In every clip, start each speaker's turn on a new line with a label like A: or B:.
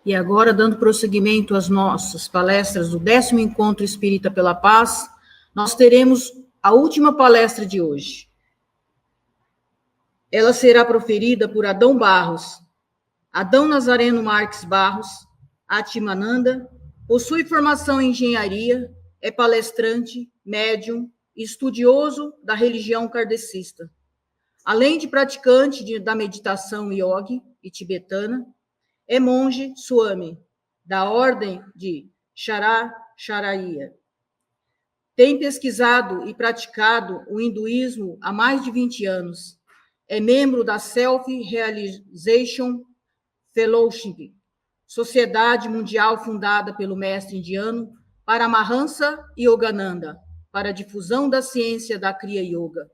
A: E agora, dando prosseguimento às nossas palestras do 10º Encontro Espírita pela Paz, nós teremos a última palestra de hoje. Ela será proferida por Adão Barros. Adão Nazareno Marques Barros, Atmananda, possui formação em engenharia, é palestrante, médium e estudioso da religião kardecista. Além de praticante da meditação yogi e tibetana, é monge Swami, da ordem de Characharya. Tem pesquisado e praticado o hinduísmo há mais de 20 anos. É membro da Self-Realization Fellowship, sociedade mundial fundada pelo mestre indiano Paramahansa Yogananda, para a difusão da ciência da Kriya Yoga,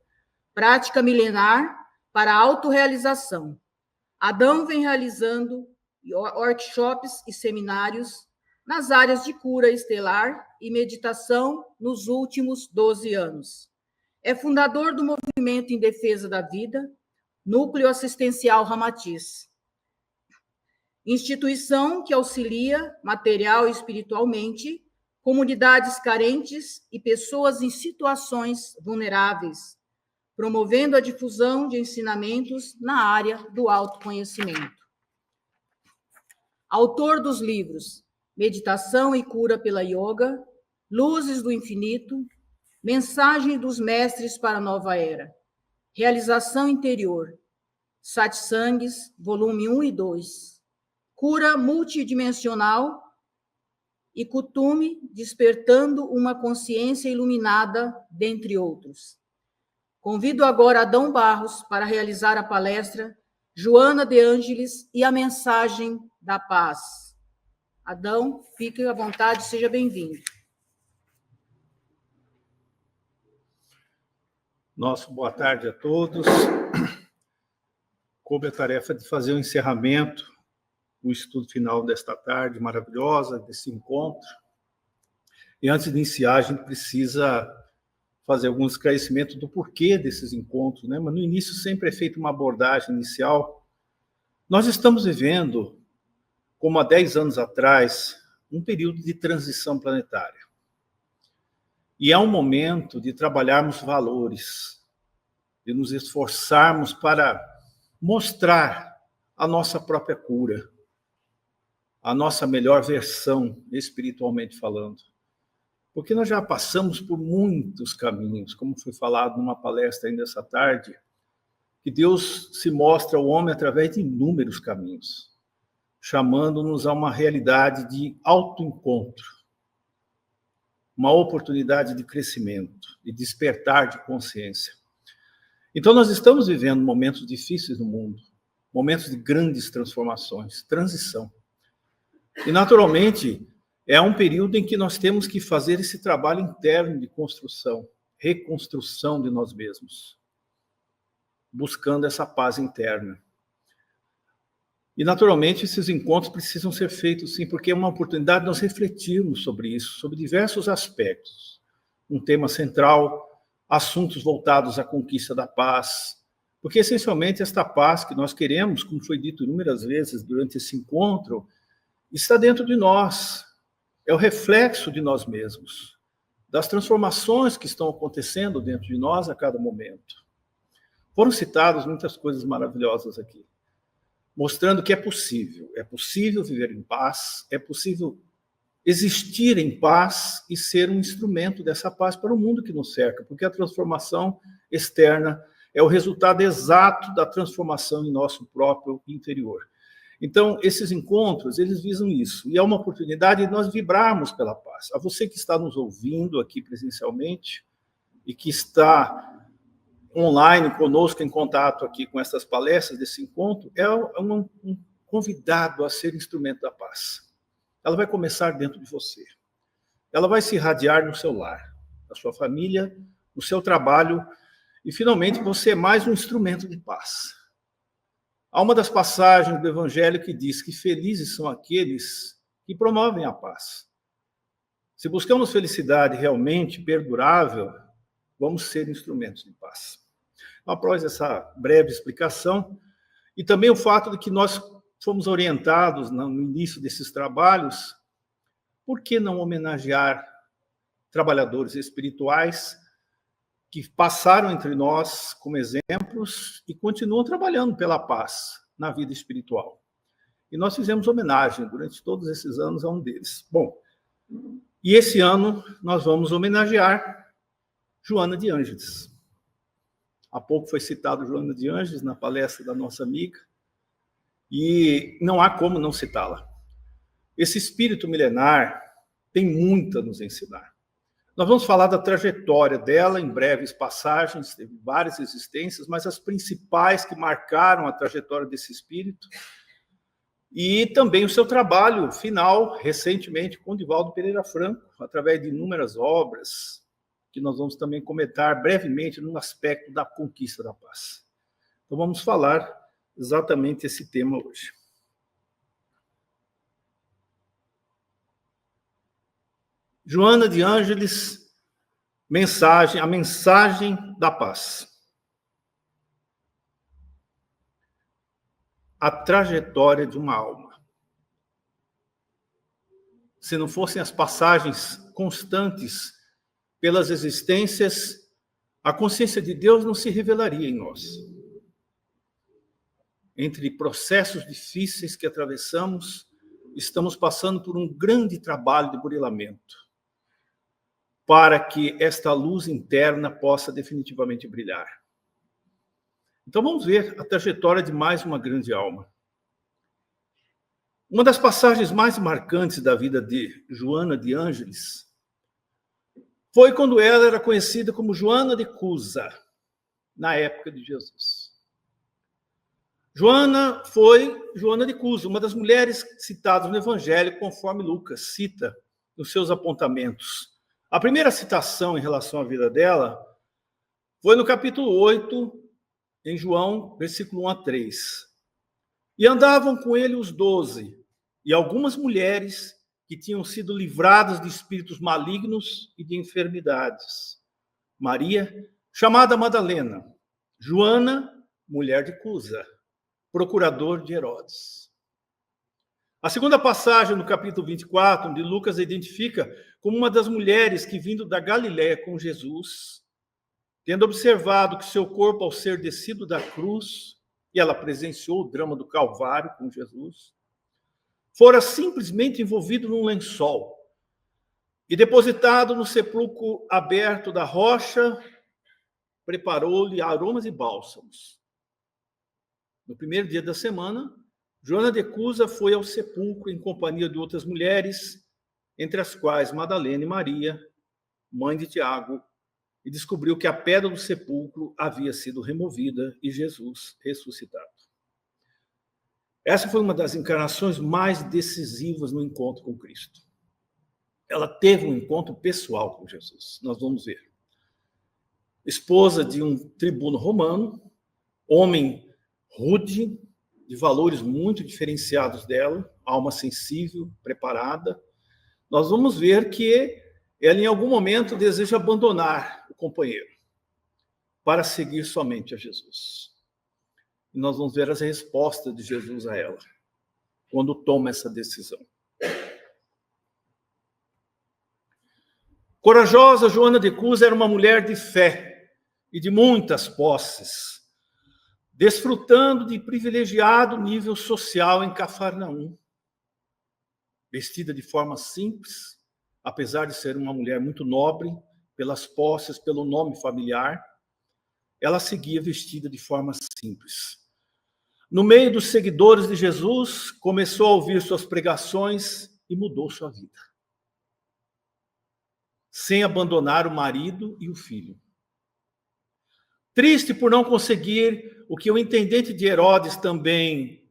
A: prática milenar para a autorrealização. Adão vem realizando workshops e seminários nas áreas de cura estelar e meditação nos últimos 12 anos. É fundador do Movimento em Defesa da Vida, Núcleo Assistencial Ramatiz, instituição que auxilia material e espiritualmente comunidades carentes e pessoas em situações vulneráveis, promovendo a difusão de ensinamentos na área do autoconhecimento. Autor dos livros Meditação e Cura pela Yoga, Luzes do Infinito, Mensagem dos Mestres para a Nova Era, Realização Interior, Satsangs, volume 1 e 2, Cura Multidimensional e Kutume, Despertando uma Consciência Iluminada, dentre outros. Convido agora Adão Barros para realizar a palestra Joana de Ângeles e a Mensagem da Paz. Adão, fique à vontade, seja bem-vindo.
B: Nossa, boa tarde a todos. Coube a tarefa de fazer o encerramento, o estudo final desta tarde maravilhosa, desse encontro. E antes de iniciar, a gente precisa fazer alguns esclarecimentos do porquê desses encontros, né? Mas no início sempre é feita uma abordagem inicial. Nós estamos vivendo, como há 10 anos atrás, um período de transição planetária. E é um momento de trabalharmos valores, de nos esforçarmos para mostrar a nossa própria cura, a nossa melhor versão, espiritualmente falando. Porque nós já passamos por muitos caminhos, como foi falado numa palestra ainda essa tarde, que Deus se mostra ao homem através de inúmeros caminhos, chamando-nos a uma realidade de autoencontro, uma oportunidade de crescimento, de despertar de consciência. Então, nós estamos vivendo momentos difíceis no mundo, momentos de grandes transformações, transição. E, naturalmente, é um período em que nós temos que fazer esse trabalho interno de construção, reconstrução de nós mesmos, buscando essa paz interna. E, naturalmente, esses encontros precisam ser feitos, sim, porque é uma oportunidade de nós refletirmos sobre isso, sobre diversos aspectos. Um tema central, assuntos voltados à conquista da paz, porque, essencialmente, esta paz que nós queremos, como foi dito inúmeras vezes durante esse encontro, está dentro de nós, é o reflexo de nós mesmos, das transformações que estão acontecendo dentro de nós a cada momento. Foram citadas muitas coisas maravilhosas aqui, mostrando que é possível viver em paz, é possível existir em paz e ser um instrumento dessa paz para o mundo que nos cerca, porque a transformação externa é o resultado exato da transformação em nosso próprio interior. Então, esses encontros, eles visam isso, e é uma oportunidade de nós vibrarmos pela paz. A você que está nos ouvindo aqui presencialmente e que está online conosco, em contato aqui com essas palestras desse encontro, é um convidado a ser instrumento da paz. Ela vai começar dentro de você. Ela vai se irradiar no seu lar, na sua família, no seu trabalho, e finalmente você é mais um instrumento de paz. Há uma das passagens do Evangelho que diz que felizes são aqueles que promovem a paz. Se buscamos felicidade realmente perdurável, vamos ser instrumentos de paz. Após essa breve explicação, e também o fato de que nós fomos orientados no início desses trabalhos, por que não homenagear trabalhadores espirituais que passaram entre nós como exemplos e continuam trabalhando pela paz na vida espiritual? E nós fizemos homenagem durante todos esses anos a um deles. Bom, e esse ano nós vamos homenagear Joana de Ângeles. Há pouco foi citado Joana de Ângeles na palestra da nossa amiga, e não há como não citá-la. Esse espírito milenar tem muito a nos ensinar. Nós vamos falar da trajetória dela em breves passagens, teve várias existências, mas as principais que marcaram a trajetória desse espírito, e também o seu trabalho final, recentemente, com Divaldo Pereira Franco, através de inúmeras obras, que nós vamos também comentar brevemente no aspecto da conquista da paz. Então, vamos falar exatamente esse tema hoje. Joana de Ângeles, a mensagem da paz. A trajetória de uma alma. Se não fossem as passagens constantes pelas existências, a consciência de Deus não se revelaria em nós. Entre processos difíceis que atravessamos, estamos passando por um grande trabalho de burilamento, para que esta luz interna possa definitivamente brilhar. Então vamos ver a trajetória de mais uma grande alma. Uma das passagens mais marcantes da vida de Joana de Ângeles foi quando ela era conhecida como Joana de Cusa, na época de Jesus. Joana foi Joana de Cusa, uma das mulheres citadas no Evangelho, conforme Lucas cita nos seus apontamentos. A primeira citação em relação à vida dela foi no capítulo 8, em João, versículo 1 a 3. E andavam com ele os 12, e algumas mulheres que tinham sido livradas de espíritos malignos e de enfermidades. Maria, chamada Madalena, Joana, mulher de Cusa, procurador de Herodes. A segunda passagem, no capítulo 24, onde Lucas a identifica como uma das mulheres que, vindo da Galiléia com Jesus, tendo observado que seu corpo, ao ser descido da cruz, e ela presenciou o drama do Calvário com Jesus, fora simplesmente envolvido num lençol e depositado no sepulcro aberto da rocha, preparou-lhe aromas e bálsamos. No primeiro dia da semana, Joana de Cusa foi ao sepulcro em companhia de outras mulheres, entre as quais Madalena e Maria, mãe de Tiago, e descobriu que a pedra do sepulcro havia sido removida e Jesus ressuscitado. Essa foi uma das encarnações mais decisivas no encontro com Cristo. Ela teve um encontro pessoal com Jesus, nós vamos ver. Esposa de um tribuno romano, homem rude, de valores muito diferenciados dela, alma sensível, preparada. Nós vamos ver que ela, em algum momento, deseja abandonar o companheiro para seguir somente a Jesus. E nós vamos ver as respostas de Jesus a ela, quando toma essa decisão. Corajosa, Joana de Cusa era uma mulher de fé e de muitas posses, desfrutando de privilegiado nível social em Cafarnaum. Vestida de forma simples, apesar de ser uma mulher muito nobre, pelas posses, pelo nome familiar, ela seguia vestida de forma simples. No meio dos seguidores de Jesus, começou a ouvir suas pregações e mudou sua vida, sem abandonar o marido e o filho. Triste por não conseguir o que o intendente de Herodes também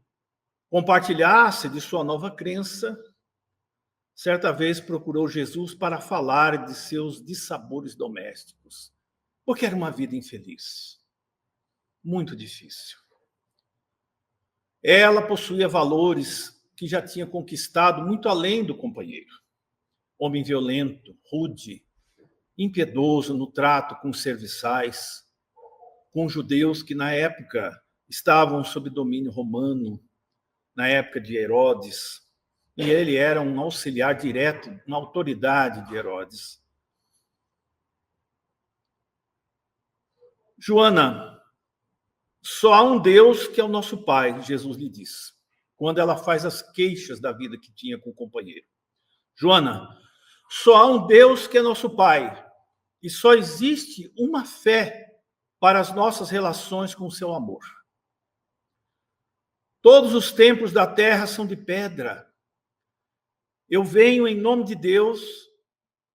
B: compartilhasse de sua nova crença, certa vez procurou Jesus para falar de seus dissabores domésticos, porque era uma vida infeliz, muito difícil. Ela possuía valores que já tinha conquistado muito além do companheiro. Homem violento, rude, impiedoso no trato com os serviçais, com judeus que na época estavam sob domínio romano, na época de Herodes, e ele era um auxiliar direto, uma autoridade de Herodes. Joana, só há um Deus que é o nosso Pai, Jesus lhe diz, quando ela faz as queixas da vida que tinha com o companheiro. Joana, só há um Deus que é nosso Pai, e só existe uma fé para as nossas relações com o seu amor. Todos os templos da terra são de pedra. Eu venho, em nome de Deus,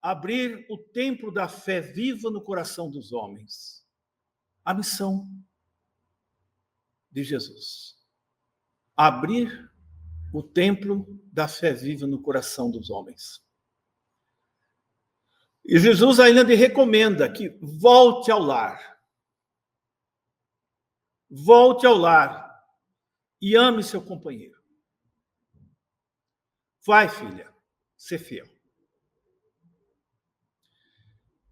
B: abrir o templo da fé viva no coração dos homens. A missão de Jesus. Abrir o templo da fé viva no coração dos homens. E Jesus ainda lhe recomenda que volte ao lar. Volte ao lar e ame seu companheiro. Vai, filha, ser fiel.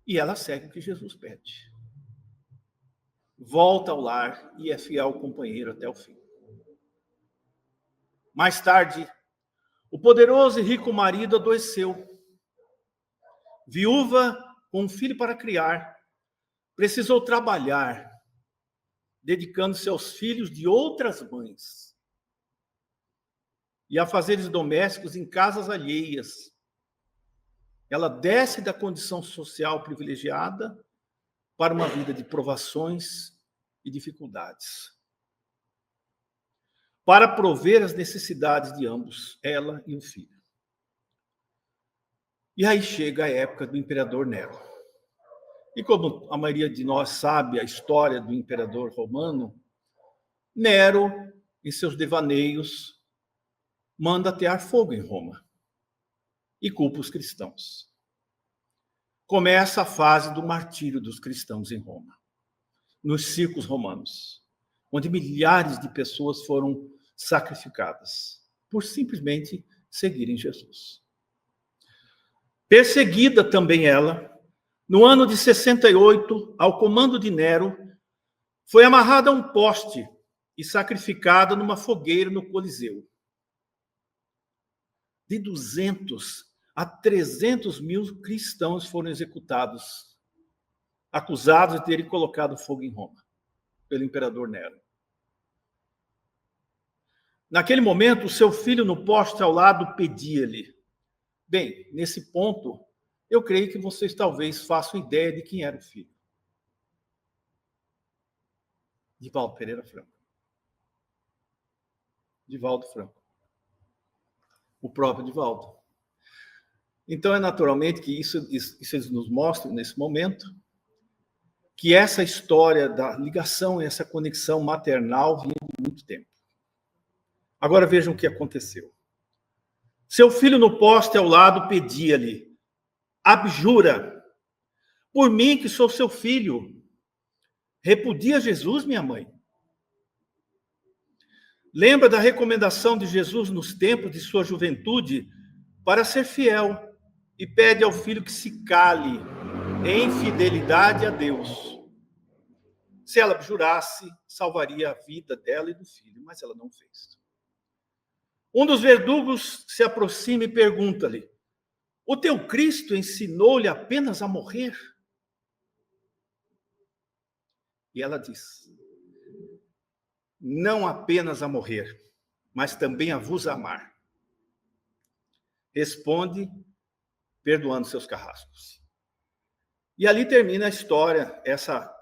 B: E ela segue o que Jesus pede. Volta ao lar e é fiel ao companheiro até o fim. Mais tarde, o poderoso e rico marido adoeceu. Viúva, com um filho para criar, precisou trabalhar, dedicando-se aos filhos de outras mães e a afazeres domésticos em casas alheias. Ela desce da condição social privilegiada para uma vida de provações e dificuldades, para prover as necessidades de ambos, ela e o filho. E aí chega a época do imperador Nero. E como a maioria de nós sabe a história do imperador romano, Nero, em seus devaneios, manda atear fogo em Roma e culpa os cristãos. Começa a fase do martírio dos cristãos em Roma, nos circos romanos, onde milhares de pessoas foram sacrificadas por simplesmente seguirem Jesus. Perseguida também ela, no ano de 68, ao comando de Nero, foi amarrada a um poste e sacrificada numa fogueira no Coliseu. De 200 a 300 mil cristãos foram executados, acusados de terem colocado fogo em Roma, pelo imperador Nero. Naquele momento, o seu filho no poste ao lado pedia-lhe. Bem, nesse ponto, eu creio que vocês talvez façam ideia de quem era o filho. Divaldo Pereira Franco. Divaldo Franco. O próprio Divaldo. Então, é naturalmente que isso eles nos mostram, nesse momento, que essa história da ligação, essa conexão maternal vinha de muito tempo. Agora vejam o que aconteceu. Seu filho no poste ao lado pedia-lhe, abjura, por mim que sou seu filho, repudia Jesus, minha mãe. Lembra da recomendação de Jesus nos tempos de sua juventude para ser fiel e pede ao filho que se cale em fidelidade a Deus. Se ela abjurasse, salvaria a vida dela e do filho, mas ela não fez. Um dos verdugos se aproxima e pergunta-lhe, o teu Cristo ensinou-lhe apenas a morrer? E ela diz, não apenas a morrer, mas também a vos amar. Responde, perdoando seus carrascos. E ali termina a história, essa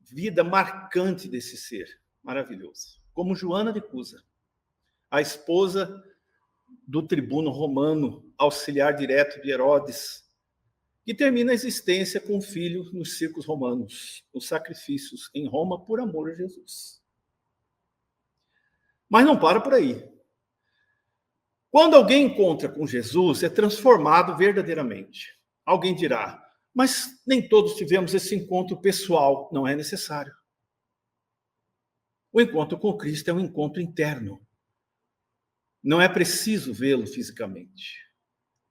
B: vida marcante desse ser maravilhoso. Como Joana de Cusa, a esposa do tribuno romano, auxiliar direto de Herodes, que termina a existência com o filho nos circos romanos, os sacrifícios em Roma por amor a Jesus. Mas não para por aí. Quando alguém encontra com Jesus, é transformado verdadeiramente. Alguém dirá, mas nem todos tivemos esse encontro pessoal. Não é necessário. O encontro com Cristo é um encontro interno. Não é preciso vê-lo fisicamente.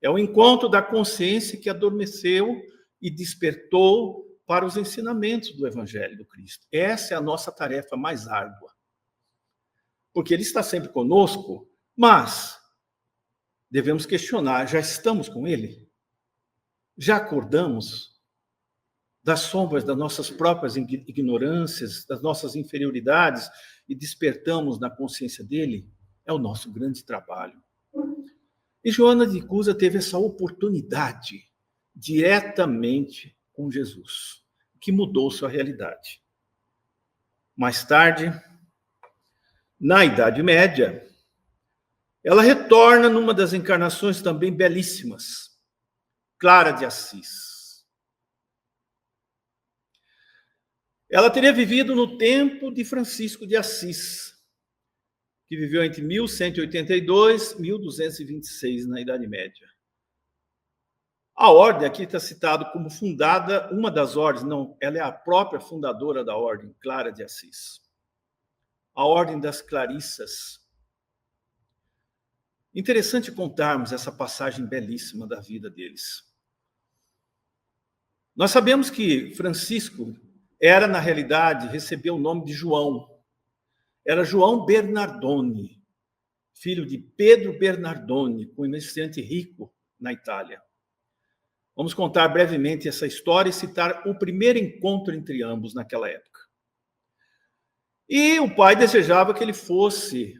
B: É o encontro da consciência que adormeceu e despertou para os ensinamentos do Evangelho do Cristo. Essa é a nossa tarefa mais árdua. Porque Ele está sempre conosco, Mas devemos questionar: já estamos com ele? Já acordamos das sombras das nossas próprias ignorâncias, das nossas inferioridades e despertamos na consciência dele? É o nosso grande trabalho. E Joana de Cusa teve essa oportunidade diretamente com Jesus, que mudou sua realidade. Mais tarde, na Idade Média, ela retorna numa das encarnações também belíssimas, Clara de Assis. Ela teria vivido no tempo de Francisco de Assis, que viveu entre 1182 e 1226 na Idade Média. A ordem aqui está citada como fundada, uma das ordens, não, ela é a própria fundadora da ordem, Clara de Assis. A Ordem das Clarissas. Interessante contarmos essa passagem belíssima da vida deles. Nós sabemos que Francisco era, na realidade, recebeu o nome de João. Era João Bernardone, filho de Pedro Bernardone, comerciante rico na Itália. Vamos contar brevemente essa história e citar o primeiro encontro entre ambos naquela época. E o pai desejava que ele fosse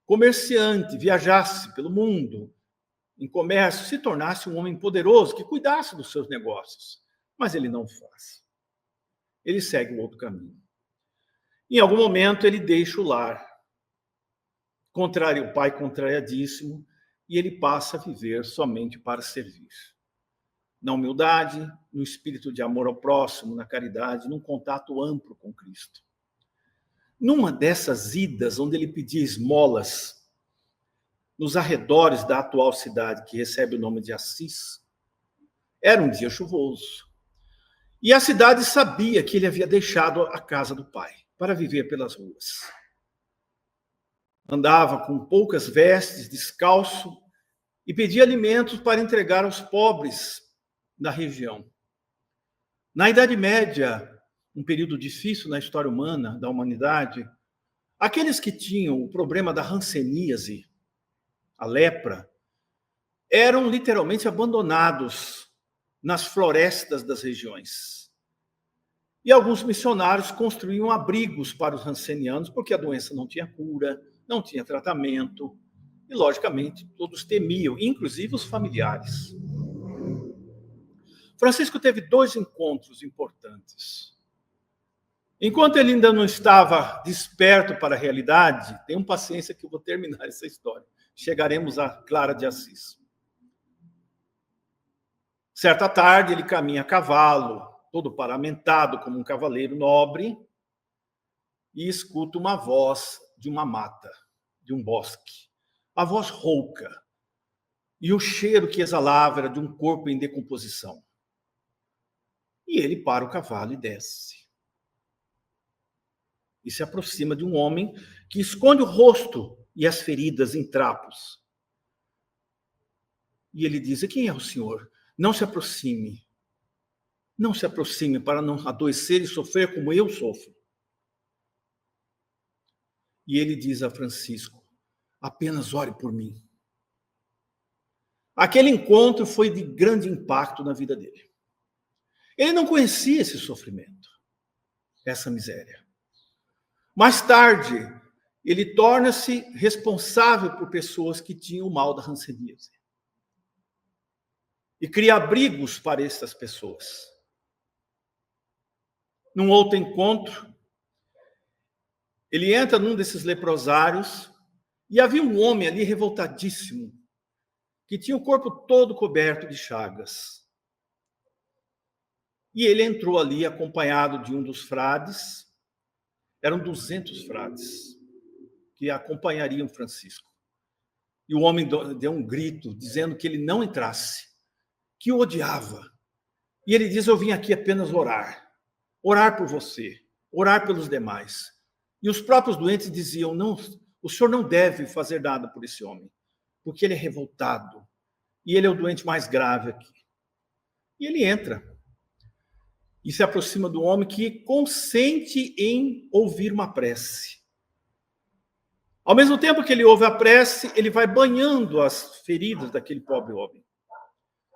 B: comerciante, viajasse pelo mundo, em comércio, se tornasse um homem poderoso, que cuidasse dos seus negócios. Mas ele não faz. Ele segue o outro caminho. Em algum momento, ele deixa o lar. O pai contrariadíssimo, e ele passa a viver somente para servir. Na humildade, no espírito de amor ao próximo, na caridade, num contato amplo com Cristo. Numa dessas idas, onde ele pedia esmolas, nos arredores da atual cidade, que recebe o nome de Assis, era um dia chuvoso. E a cidade sabia que ele havia deixado a casa do pai para viver pelas ruas. Andava com poucas vestes, descalço, e pedia alimentos para entregar aos pobres da região. Na Idade Média, um período difícil na história humana, da humanidade, aqueles que tinham o problema da hanseníase, a lepra, eram literalmente abandonados nas florestas das regiões. E alguns missionários construíam abrigos para os hansenianos, porque a doença não tinha cura, não tinha tratamento, e, logicamente, todos temiam, inclusive os familiares. Francisco teve 2 encontros importantes. Enquanto ele ainda não estava desperto para a realidade, tenham paciência que eu vou terminar essa história. Chegaremos a Clara de Assis. Certa tarde, ele caminha a cavalo, todo paramentado como um cavaleiro nobre, e escuta uma voz de uma mata, de um bosque. A voz rouca, e o cheiro que exalava era de um corpo em decomposição. E ele para o cavalo e desce. E se aproxima de um homem que esconde o rosto e as feridas em trapos. E ele diz: quem é o senhor? Não se aproxime. Não se aproxime para não adoecer e sofrer como eu sofro. E ele diz a Francisco: apenas ore por mim. Aquele encontro foi de grande impacto na vida dele. Ele não conhecia esse sofrimento, essa miséria. Mais tarde, ele torna-se responsável por pessoas que tinham o mal da hanseníase. E cria abrigos para essas pessoas. Num outro encontro, ele entra num desses leprosários e havia um homem ali revoltadíssimo, que tinha o corpo todo coberto de chagas. E ele entrou ali acompanhado de um dos frades. Eram 200 frades que acompanhariam Francisco. E o homem deu um grito, dizendo que ele não entrasse, que o odiava. E ele diz: eu vim aqui apenas orar. Orar por você, orar pelos demais. E os próprios doentes diziam: não, o senhor não deve fazer nada por esse homem, porque ele é revoltado. E ele é o doente mais grave aqui. E ele entra. E se aproxima do homem que consente em ouvir uma prece. Ao mesmo tempo que ele ouve a prece, ele vai banhando as feridas daquele pobre homem.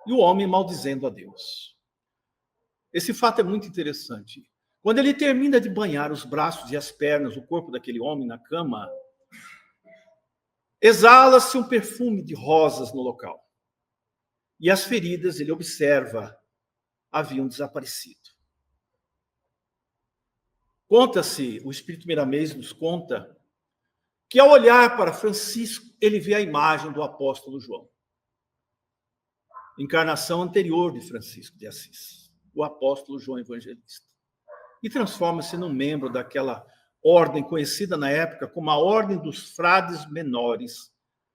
B: E o homem maldizendo a Deus. Esse fato é muito interessante. Quando ele termina de banhar os braços e as pernas, o corpo daquele homem na cama, exala-se um perfume de rosas no local. E as feridas, ele observa, haviam desaparecido. Conta-se, o Espírito Miramês nos conta, que ao olhar para Francisco, ele vê a imagem do apóstolo João. Encarnação anterior de Francisco de Assis, o apóstolo João Evangelista. E transforma-se num membro daquela ordem conhecida na época como a Ordem dos Frades Menores,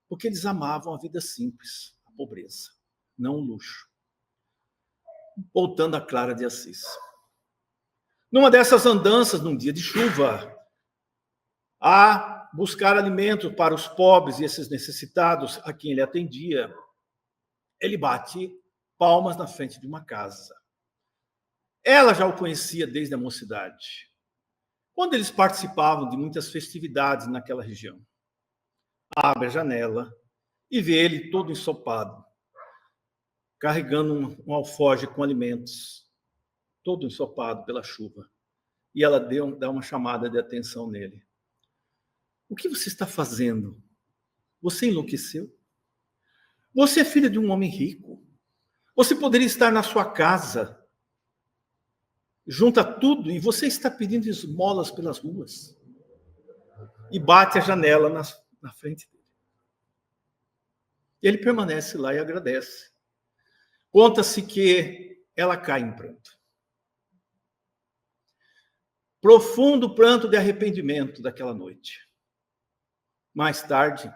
B: porque eles amavam a vida simples, a pobreza, não o luxo. Voltando a Clara de Assis. Numa dessas andanças, num dia de chuva, a buscar alimento para os pobres e esses necessitados a quem ele atendia, ele bate palmas na frente de uma casa. Ela já o conhecia desde a mocidade, quando eles participavam de muitas festividades naquela região. Abre a janela e vê ele todo ensopado, carregando um alforje com alimentos, todo ensopado pela chuva. E ela dá uma chamada de atenção nele. O que você está fazendo? Você enlouqueceu? Você é filho de um homem rico. Você poderia estar na sua casa, junta tudo, e você está pedindo esmolas pelas ruas. E bate a janela na frente dele. Ele permanece lá e agradece. Conta-se que ela cai em pranto. Profundo pranto de arrependimento daquela noite. Mais tarde,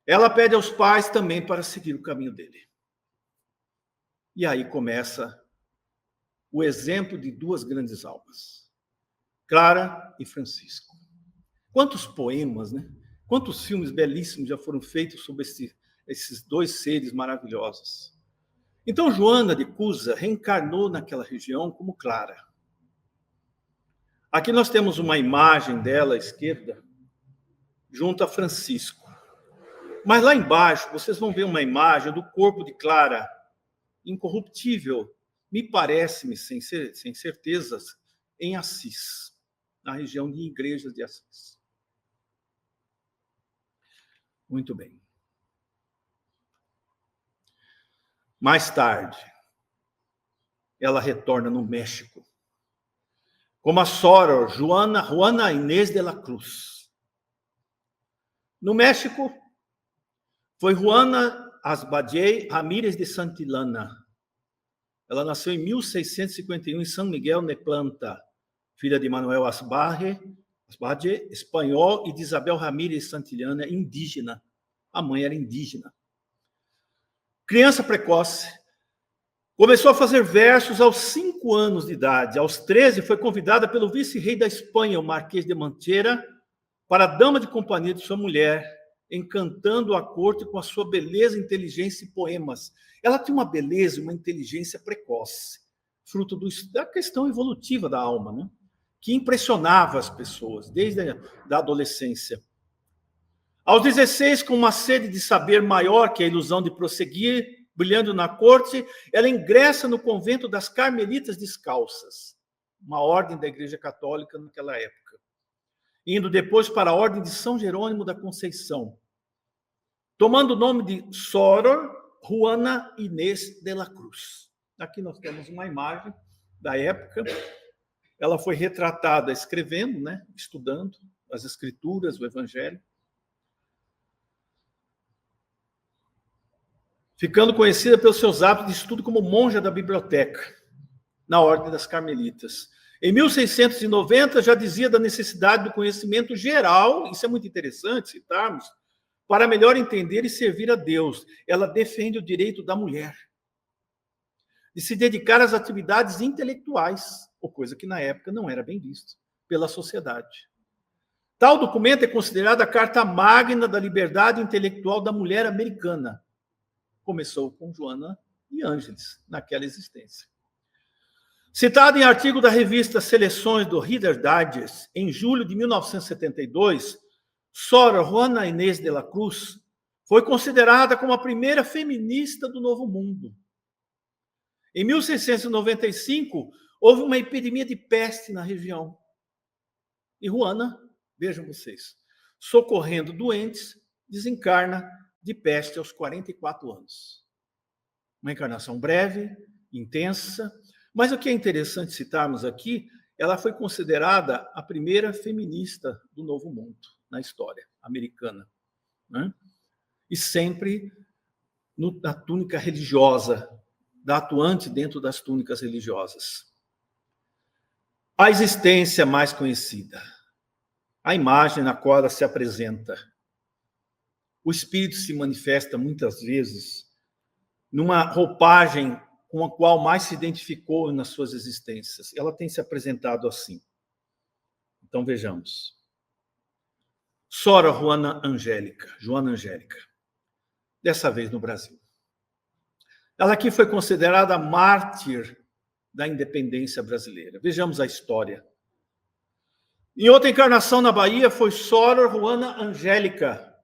B: ela pede aos pais também para seguir o caminho dele. E aí começa o exemplo de duas grandes almas, Clara e Francisco. Quantos poemas, né? Quantos filmes belíssimos já foram feitos sobre esses dois seres maravilhosos. Então, Joana de Cusa reencarnou naquela região como Clara. Aqui nós temos uma imagem dela à esquerda, junto a Francisco. Mas lá embaixo, vocês vão ver uma imagem do corpo de Clara, incorruptível, me parece-me, sem certezas, em Assis, na região de Igrejas de Assis. Muito bem. Mais tarde, ela retorna no México, como a Soror Juana Inés de la Cruz. No México, foi Juana Asbadie Ramírez de Santillana. Ela nasceu em 1651 em São Miguel Neplanta, filha de Manuel Asbadie, espanhol, e de Isabel Ramírez Santillana, indígena. A mãe era indígena. Criança precoce. Começou a fazer versos aos 5 anos de idade. Aos 13, foi convidada pelo vice-rei da Espanha, o Marquês de Manchera, para a dama de companhia de sua mulher, encantando a corte com a sua beleza, inteligência e poemas. Ela tinha uma beleza e uma inteligência precoce, fruto da questão evolutiva da alma, né? Que impressionava as pessoas, desde a adolescência. Aos 16, com uma sede de saber maior que a ilusão de prosseguir, brilhando na corte, ela ingressa no convento das Carmelitas Descalças, uma ordem da Igreja Católica naquela época, indo depois para a ordem de São Jerônimo da Conceição, tomando o nome de Soror Juana Inés de la Cruz. Aqui nós temos uma imagem da época. Ela foi retratada escrevendo, né, estudando as Escrituras, o Evangelho, ficando conhecida pelos seus hábitos de estudo como monja da biblioteca, na Ordem das Carmelitas. Em 1690, já dizia da necessidade do conhecimento geral, isso é muito interessante citarmos, para melhor entender e servir a Deus. Ela defende o direito da mulher de se dedicar às atividades intelectuais, ou coisa que na época não era bem vista pela sociedade. Tal documento é considerado a Carta Magna da Liberdade Intelectual da Mulher Americana. Começou com Joana e Ângeles, naquela existência. Citado em artigo da revista Seleções do Reader's Digest, em julho de 1972, Sora Juana Inés de la Cruz foi considerada como a primeira feminista do Novo Mundo. Em 1695, houve uma epidemia de peste na região. E Juana, vejam vocês, socorrendo doentes, desencarna de peste aos 44 anos. Uma encarnação breve, intensa, mas o que é interessante citarmos aqui, ela foi considerada a primeira feminista do Novo Mundo, na história americana, né? E sempre na túnica religiosa, da atuante dentro das túnicas religiosas. A existência mais conhecida, a imagem na qual ela se apresenta. O espírito se manifesta muitas vezes numa roupagem com a qual mais se identificou nas suas existências. Ela tem se apresentado assim. Então vejamos. Sora Joana Angélica, dessa vez no Brasil. Ela aqui foi considerada mártir da independência brasileira. Vejamos a história. Em outra encarnação na Bahia foi Sora Joana Angélica,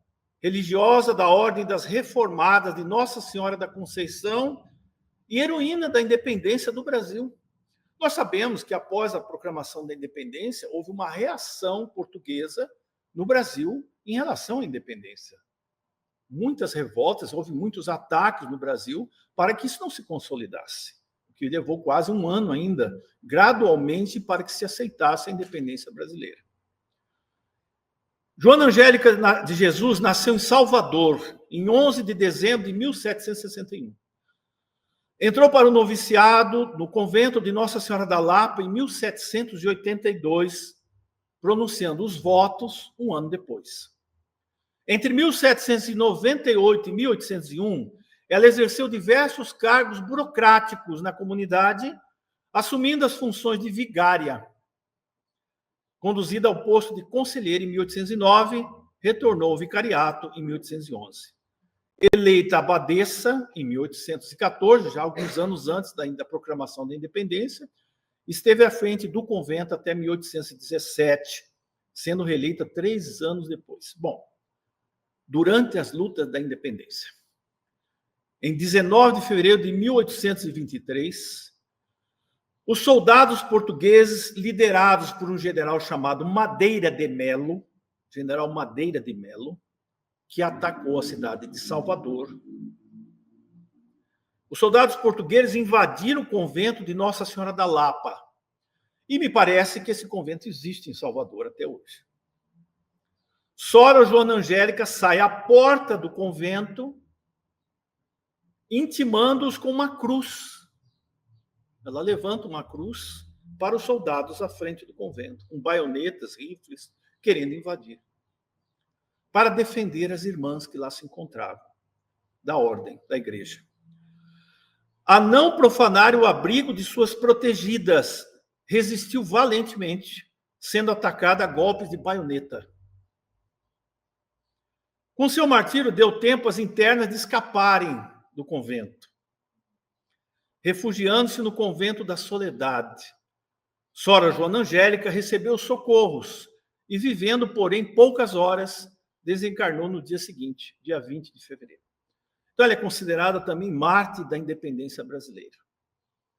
B: religiosa da Ordem das Reformadas de Nossa Senhora da Conceição e heroína da independência do Brasil. Nós sabemos que após a proclamação da independência, houve uma reação portuguesa no Brasil em relação à independência. Muitas revoltas, houve muitos ataques no Brasil para que isso não se consolidasse, o que levou quase um ano ainda, gradualmente, para que se aceitasse a independência brasileira. Joana Angélica de Jesus nasceu em Salvador, em 11 de dezembro de 1761. Entrou para o noviciado no convento de Nossa Senhora da Lapa em 1782, pronunciando os votos um ano depois. Entre 1798 e 1801, ela exerceu diversos cargos burocráticos na comunidade, assumindo as funções de vigária. Conduzida ao posto de conselheira em 1809, retornou ao vicariato em 1811. Eleita abadesa em 1814, já alguns anos antes da proclamação da independência, esteve à frente do convento até 1817, sendo reeleita 3 anos depois. Bom, durante as lutas da independência, em 19 de fevereiro de 1823, os soldados portugueses, liderados por um general chamado Madeira de Melo, general Madeira de Melo, que atacou a cidade de Salvador. Os soldados portugueses invadiram o convento de Nossa Senhora da Lapa. E me parece que esse convento existe em Salvador até hoje. Sora Joana Angélica sai à porta do convento, intimando-os com uma cruz. Ela levanta uma cruz para os soldados à frente do convento, com baionetas, rifles, querendo invadir, para defender as irmãs que lá se encontravam, da ordem, da igreja. A não profanar o abrigo de suas protegidas, resistiu valentemente, sendo atacada a golpes de baioneta. Com seu martírio, deu tempo às internas de escaparem do convento, refugiando-se no convento da Soledade. Sora Joana Angélica recebeu socorros e, vivendo, porém, poucas horas, desencarnou no dia seguinte, dia 20 de fevereiro. Então, ela é considerada também mártir da independência brasileira,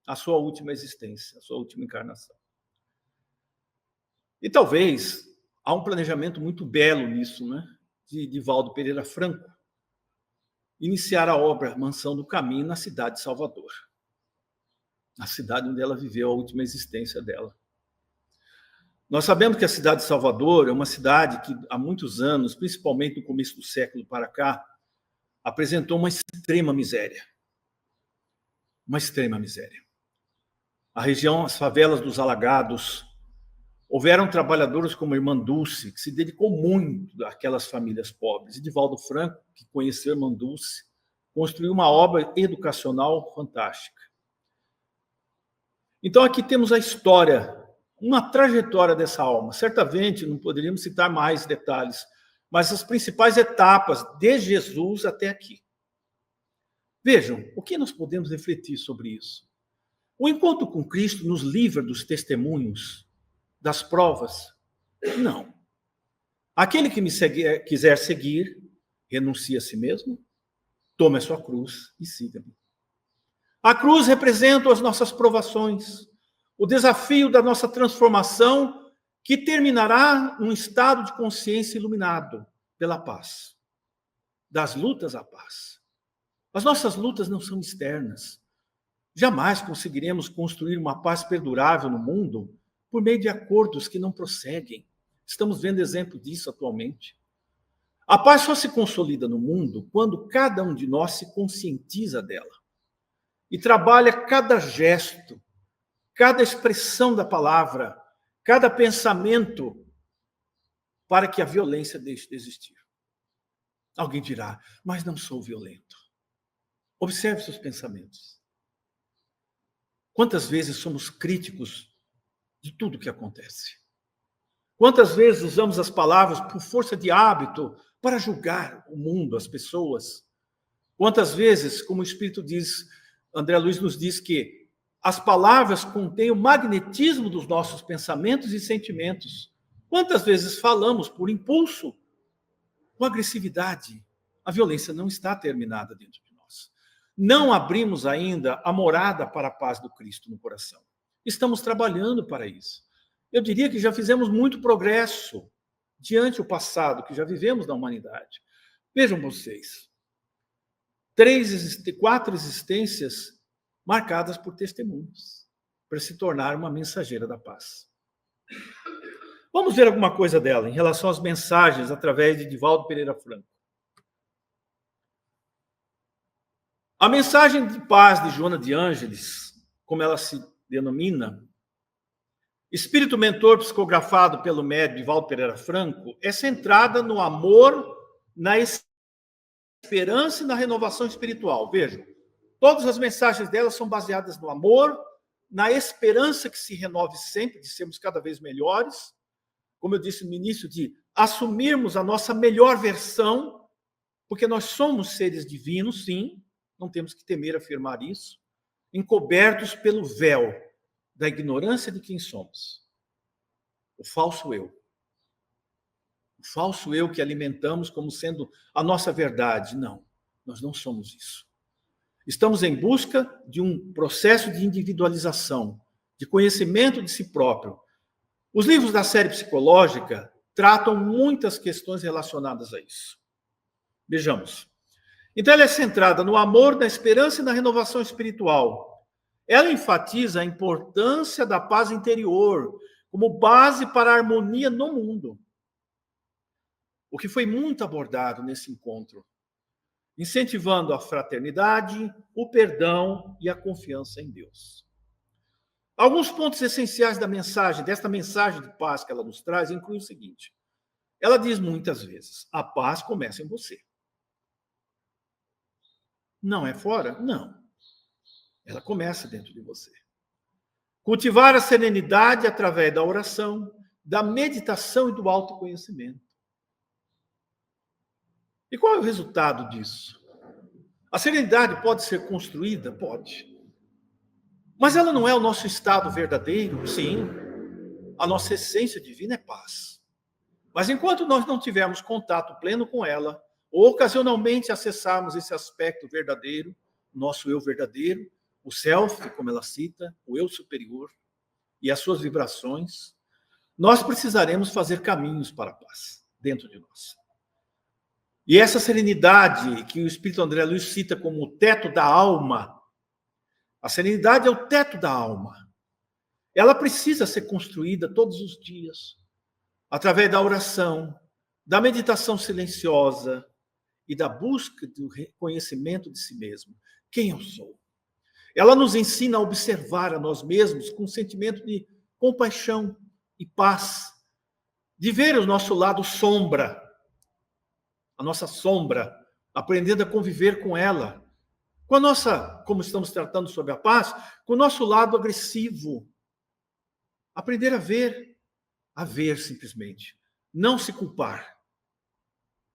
B: a sua última existência, a sua última encarnação. E talvez há um planejamento muito belo nisso, né? De Valdo Pereira Franco, iniciar a obra Mansão do Caminho na cidade de Salvador, a cidade onde ela viveu a última existência dela. Nós sabemos que a cidade de Salvador é uma cidade que há muitos anos, principalmente no começo do século para cá, apresentou uma extrema miséria. Uma extrema miséria. A região, as favelas dos Alagados, houveram trabalhadores como a irmã Dulce, que se dedicou muito àquelas famílias pobres. E Divaldo Franco, que conheceu a irmã Dulce, construiu uma obra educacional fantástica. Então, aqui temos a história, uma trajetória dessa alma. Certamente, não poderíamos citar mais detalhes, mas as principais etapas de Jesus até aqui. Vejam, o que nós podemos refletir sobre isso? O encontro com Cristo nos livra dos testemunhos, das provas? Não. Aquele que me quiser seguir, renuncie a si mesmo, tome a sua cruz e siga-me. A cruz representa as nossas provações, o desafio da nossa transformação, que terminará num estado de consciência iluminado pela paz. Das lutas à paz. As nossas lutas não são externas. Jamais conseguiremos construir uma paz perdurável no mundo por meio de acordos que não prosseguem. Estamos vendo exemplo disso atualmente. A paz só se consolida no mundo quando cada um de nós se conscientiza dela e trabalha cada gesto, cada expressão da palavra, cada pensamento para que a violência deixe de existir. Alguém dirá, mas não sou violento. Observe seus pensamentos. Quantas vezes somos críticos de tudo que acontece? Quantas vezes usamos as palavras por força de hábito para julgar o mundo, as pessoas? Quantas vezes, como o Espírito diz, André Luiz nos diz que as palavras contêm o magnetismo dos nossos pensamentos e sentimentos. Quantas vezes falamos por impulso, com agressividade? A violência não está terminada dentro de nós. Não abrimos ainda a morada para a paz do Cristo no coração. Estamos trabalhando para isso. Eu diria que já fizemos muito progresso diante do passado que já vivemos na humanidade. Vejam vocês, 4 existências marcadas por testemunhos, para se tornar uma mensageira da paz. Vamos ver alguma coisa dela em relação às mensagens através de Divaldo Pereira Franco. A mensagem de paz de Joana de Ângeles, como ela se denomina, espírito mentor psicografado pelo médium Divaldo Pereira Franco, é centrada no amor, na esperança e na renovação espiritual. Vejam, todas as mensagens dela são baseadas no amor, na esperança que se renove sempre, de sermos cada vez melhores, como eu disse no início, de assumirmos a nossa melhor versão, porque nós somos seres divinos, sim, não temos que temer afirmar isso, encobertos pelo véu da ignorância de quem somos. O falso eu. O falso eu que alimentamos como sendo a nossa verdade. Não, nós não somos isso. Estamos em busca de um processo de individualização, de conhecimento de si próprio. Os livros da série psicológica tratam muitas questões relacionadas a isso. Vejamos. Então, ela é centrada no amor, na esperança e na renovação espiritual. Ela enfatiza a importância da paz interior como base para a harmonia no mundo. O que foi muito abordado nesse encontro, incentivando a fraternidade, o perdão e a confiança em Deus. Alguns pontos essenciais desta mensagem de paz que ela nos traz, incluem o seguinte. Ela diz muitas vezes, a paz começa em você. Não é fora? Não. Ela começa dentro de você. Cultivar a serenidade através da oração, da meditação e do autoconhecimento. E qual é o resultado disso? A serenidade pode ser construída? Pode. Mas ela não é o nosso estado verdadeiro? Sim. A nossa essência divina é paz. Mas enquanto nós não tivermos contato pleno com ela, ou ocasionalmente acessarmos esse aspecto verdadeiro, nosso eu verdadeiro, o self, como ela cita, o eu superior, e as suas vibrações, nós precisaremos fazer caminhos para a paz dentro de nós. E essa serenidade que o Espírito André Luiz cita como o teto da alma, a serenidade é o teto da alma. Ela precisa ser construída todos os dias, através da oração, da meditação silenciosa e da busca do reconhecimento de si mesmo. Quem eu sou? Ela nos ensina a observar a nós mesmos com um sentimento de compaixão e paz, de ver o nosso lado sombra, a nossa sombra, aprendendo a conviver com ela, com a nossa, como estamos tratando sobre a paz, com o nosso lado agressivo. Aprender a ver simplesmente, não se culpar.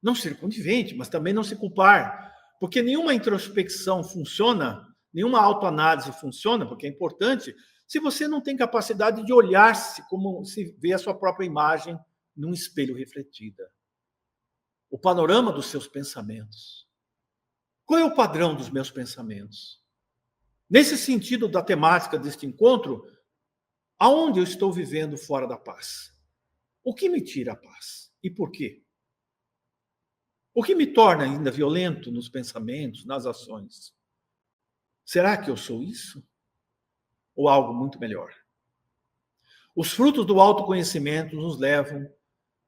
B: Não ser conivente, mas também não se culpar, porque nenhuma introspecção funciona, nenhuma autoanálise funciona, porque é importante, se você não tem capacidade de olhar-se como se vê a sua própria imagem num espelho refletida. O panorama dos seus pensamentos. Qual é o padrão dos meus pensamentos? Nesse sentido da temática deste encontro, aonde eu estou vivendo fora da paz? O que me tira a paz? E por quê? O que me torna ainda violento nos pensamentos, nas ações? Será que eu sou isso? Ou algo muito melhor? Os frutos do autoconhecimento nos levam,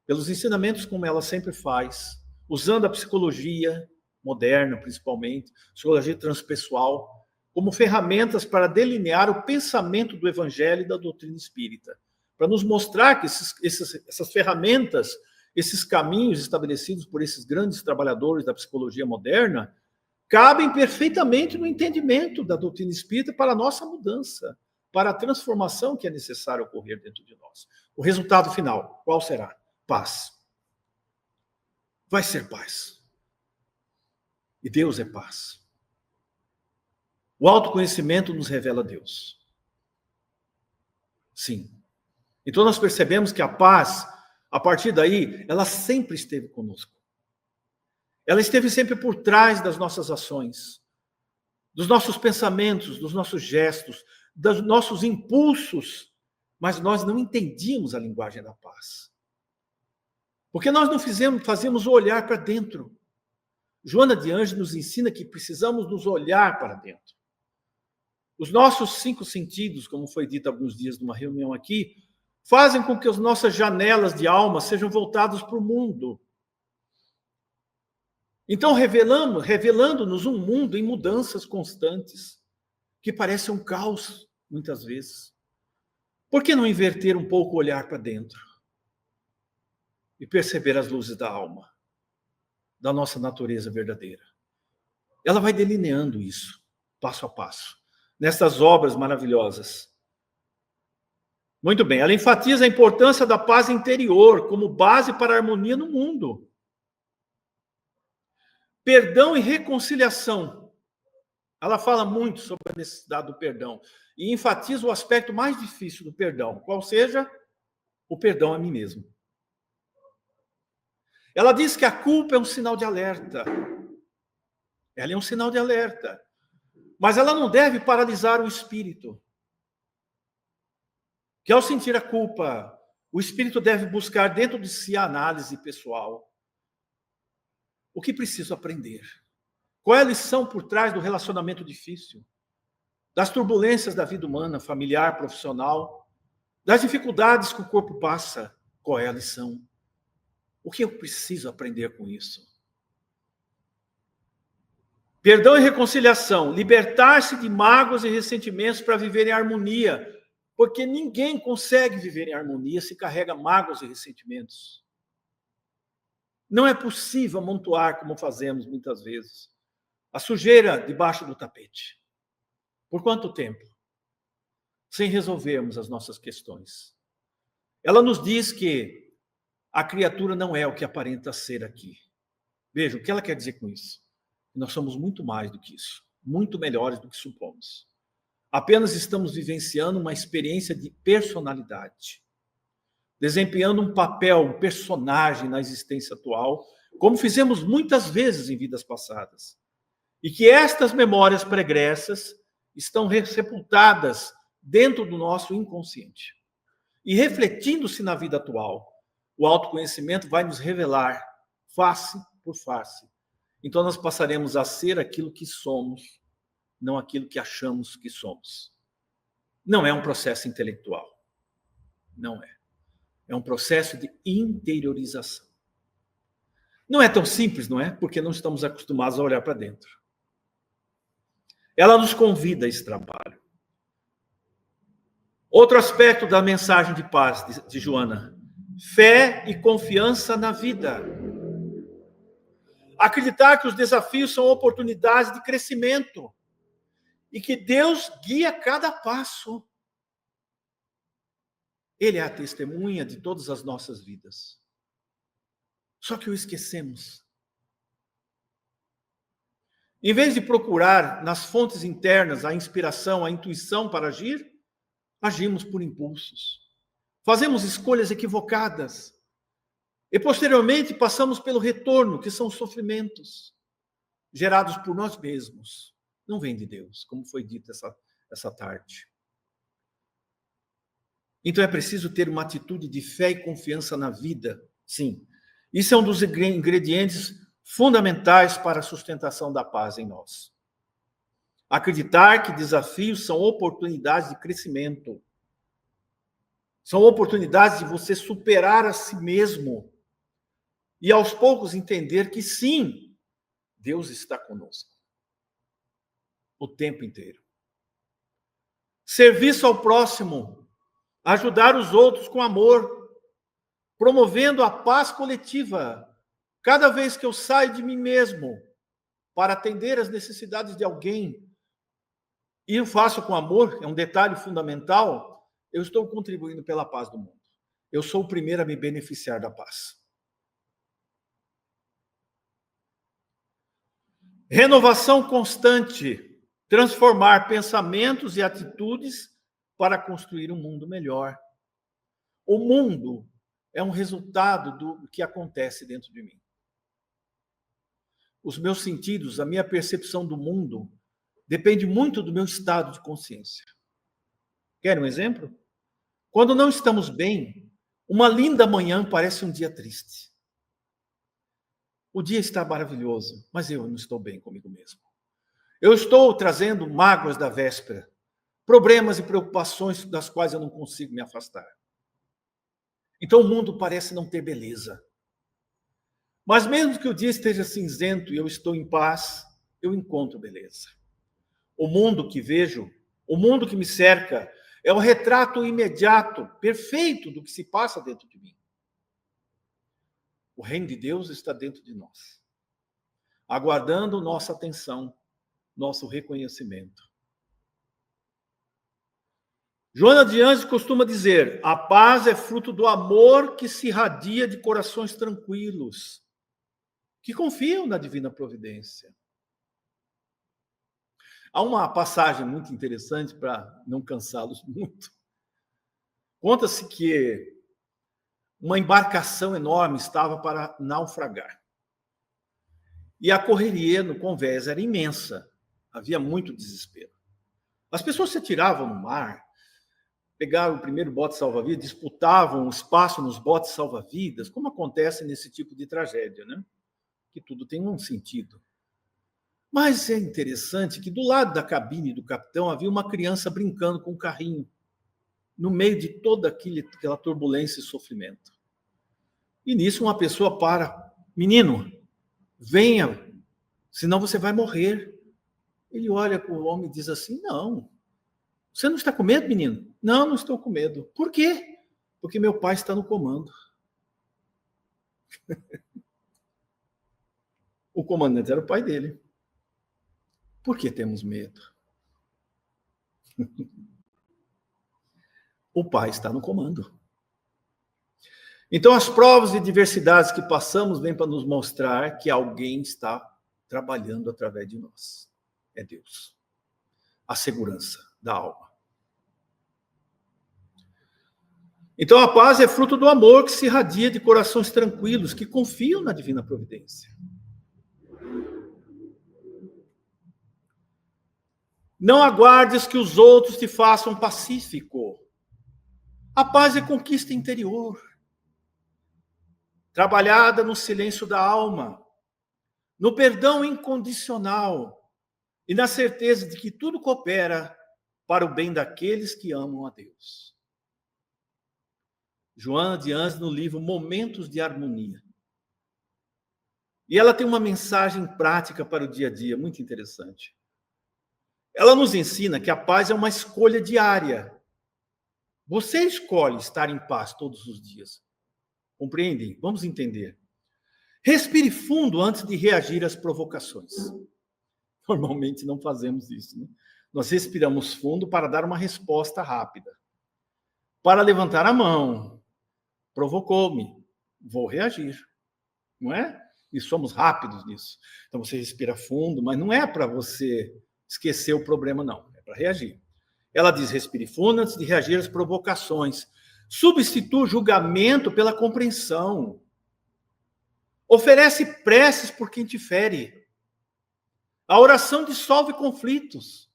B: pelos ensinamentos como ela sempre faz, usando a psicologia moderna, principalmente, psicologia transpessoal, como ferramentas para delinear o pensamento do Evangelho e da doutrina espírita, para nos mostrar que essas ferramentas, esses caminhos estabelecidos por esses grandes trabalhadores da psicologia moderna, cabem perfeitamente no entendimento da doutrina espírita para a nossa mudança, para a transformação que é necessária ocorrer dentro de nós. O resultado final, qual será? Paz. Vai ser paz. E Deus é paz. O autoconhecimento nos revela Deus. Sim. Então nós percebemos que a paz, a partir daí, ela sempre esteve conosco. Ela esteve sempre por trás das nossas ações, dos nossos pensamentos, dos nossos gestos, dos nossos impulsos, mas nós não entendíamos a linguagem da paz. Porque nós não fazíamos o olhar para dentro. Joana de Ângeles nos ensina que precisamos nos olhar para dentro. Os nossos 5 sentidos, como foi dito há alguns dias numa reunião aqui, fazem com que as nossas janelas de alma sejam voltadas para o mundo. Então, revelando-nos um mundo em mudanças constantes, que parece um caos, muitas vezes. Por que não inverter um pouco o olhar para dentro? E perceber as luzes da alma, da nossa natureza verdadeira. Ela vai delineando isso, passo a passo, nessas obras maravilhosas. Muito bem, ela enfatiza a importância da paz interior como base para a harmonia no mundo. Perdão e reconciliação. Ela fala muito sobre a necessidade do perdão e enfatiza o aspecto mais difícil do perdão, qual seja o perdão a mim mesmo. Ela diz que a culpa é um sinal de alerta. Ela é um sinal de alerta. Mas ela não deve paralisar o espírito. Que ao sentir a culpa, o espírito deve buscar dentro de si a análise pessoal. O que preciso aprender? Qual é a lição por trás do relacionamento difícil? Das turbulências da vida humana, familiar, profissional? Das dificuldades que o corpo passa? Qual é a lição? O que eu preciso aprender com isso? Perdão e reconciliação. Libertar-se de mágoas e ressentimentos para viver em harmonia. Porque ninguém consegue viver em harmonia se carrega mágoas e ressentimentos. Não é possível amontoar, como fazemos muitas vezes, a sujeira debaixo do tapete. Por quanto tempo? Sem resolvermos as nossas questões. Ela nos diz que a criatura não é o que aparenta ser aqui. Veja, o que ela quer dizer com isso? Nós somos muito mais do que isso. Muito melhores do que supomos. Apenas estamos vivenciando uma experiência de personalidade. Desempenhando um papel, um personagem na existência atual, como fizemos muitas vezes em vidas passadas. E que estas memórias pregressas estão sepultadas dentro do nosso inconsciente. E refletindo-se na vida atual, o autoconhecimento vai nos revelar, face por face. Então nós passaremos a ser aquilo que somos, não aquilo que achamos que somos. Não é um processo intelectual. Não é. É um processo de interiorização. Não é tão simples, não é? Porque não estamos acostumados a olhar para dentro. Ela nos convida a esse trabalho. Outro aspecto da mensagem de paz de Joana. Fé e confiança na vida. Acreditar que os desafios são oportunidades de crescimento. E que Deus guia cada passo. Ele é a testemunha de todas as nossas vidas. Só que o esquecemos. Em vez de procurar nas fontes internas a inspiração, a intuição para agir, agimos por impulsos. Fazemos escolhas equivocadas. E, posteriormente, passamos pelo retorno, que são os sofrimentos gerados por nós mesmos. Não vem de Deus, como foi dito essa tarde. Então, é preciso ter uma atitude de fé e confiança na vida. Sim, isso é um dos ingredientes fundamentais para a sustentação da paz em nós. Acreditar que desafios são oportunidades de crescimento. São oportunidades de você superar a si mesmo. E aos poucos entender que sim, Deus está conosco. O tempo inteiro. Serviço ao próximo. Ajudar os outros com amor. Promovendo a paz coletiva. Cada vez que eu saio de mim mesmo para atender as necessidades de alguém, e eu faço com amor, é um detalhe fundamental, eu estou contribuindo pela paz do mundo. Eu sou o primeiro a me beneficiar da paz. Renovação constante, transformar pensamentos e atitudes para construir um mundo melhor. O mundo é um resultado do que acontece dentro de mim. Os meus sentidos, a minha percepção do mundo, depende muito do meu estado de consciência. Quer um exemplo? Quando não estamos bem, uma linda manhã parece um dia triste. O dia está maravilhoso, mas eu não estou bem comigo mesmo. Eu estou trazendo mágoas da véspera, problemas e preocupações das quais eu não consigo me afastar. Então o mundo parece não ter beleza. Mas mesmo que o dia esteja cinzento e eu estou em paz, eu encontro beleza. O mundo que vejo, o mundo que me cerca, é o retrato imediato, perfeito do que se passa dentro de mim. O reino de Deus está dentro de nós, aguardando nossa atenção, nosso reconhecimento. Joana de Anjos costuma dizer: a paz é fruto do amor que se irradia de corações tranquilos, que confiam na divina providência. Há uma passagem muito interessante, para não cansá-los muito. Conta-se que uma embarcação enorme estava para naufragar. E a correria no convés era imensa. Havia muito desespero. As pessoas se atiravam no mar, pegavam o primeiro bote salva-vidas, disputavam o espaço nos botes salva-vidas, como acontece nesse tipo de tragédia, né? Que tudo tem um sentido. Mas é interessante que do lado da cabine do capitão havia uma criança brincando com um carrinho, no meio de toda aquela turbulência e sofrimento. E nisso uma pessoa para: menino, venha, senão você vai morrer. Ele olha para o homem e diz assim: não, você não está com medo, menino? Não, não estou com medo. Por quê? Porque meu pai está no comando. O comandante era o pai dele. Por que temos medo? O pai está no comando. Então, as provas e diversidades que passamos vêm para nos mostrar que alguém está trabalhando através de nós. É Deus. A segurança da alma. Então, a paz é fruto do amor que se irradia de corações tranquilos, que confiam na divina providência. Não aguardes que os outros te façam pacífico. A paz é conquista interior, trabalhada no silêncio da alma, no perdão incondicional e na certeza de que tudo coopera para o bem daqueles que amam a Deus. Joana de Anjos, no livro Momentos de Harmonia. E ela tem uma mensagem prática para o dia a dia, muito interessante. Ela nos ensina que a paz é uma escolha diária. Você escolhe estar em paz todos os dias. Compreendem? Vamos entender. Respire fundo antes de reagir às provocações. Normalmente não fazemos isso, né? Nós respiramos fundo para dar uma resposta rápida. Para levantar a mão. Provocou-me. Vou reagir. Não é? E somos rápidos nisso. Então você respira fundo, mas não é para você esquecer o problema, não. É para reagir. Ela diz: respire fundo antes de reagir às provocações. Substitua o julgamento pela compreensão. Oferece preces por quem te fere. A oração dissolve conflitos.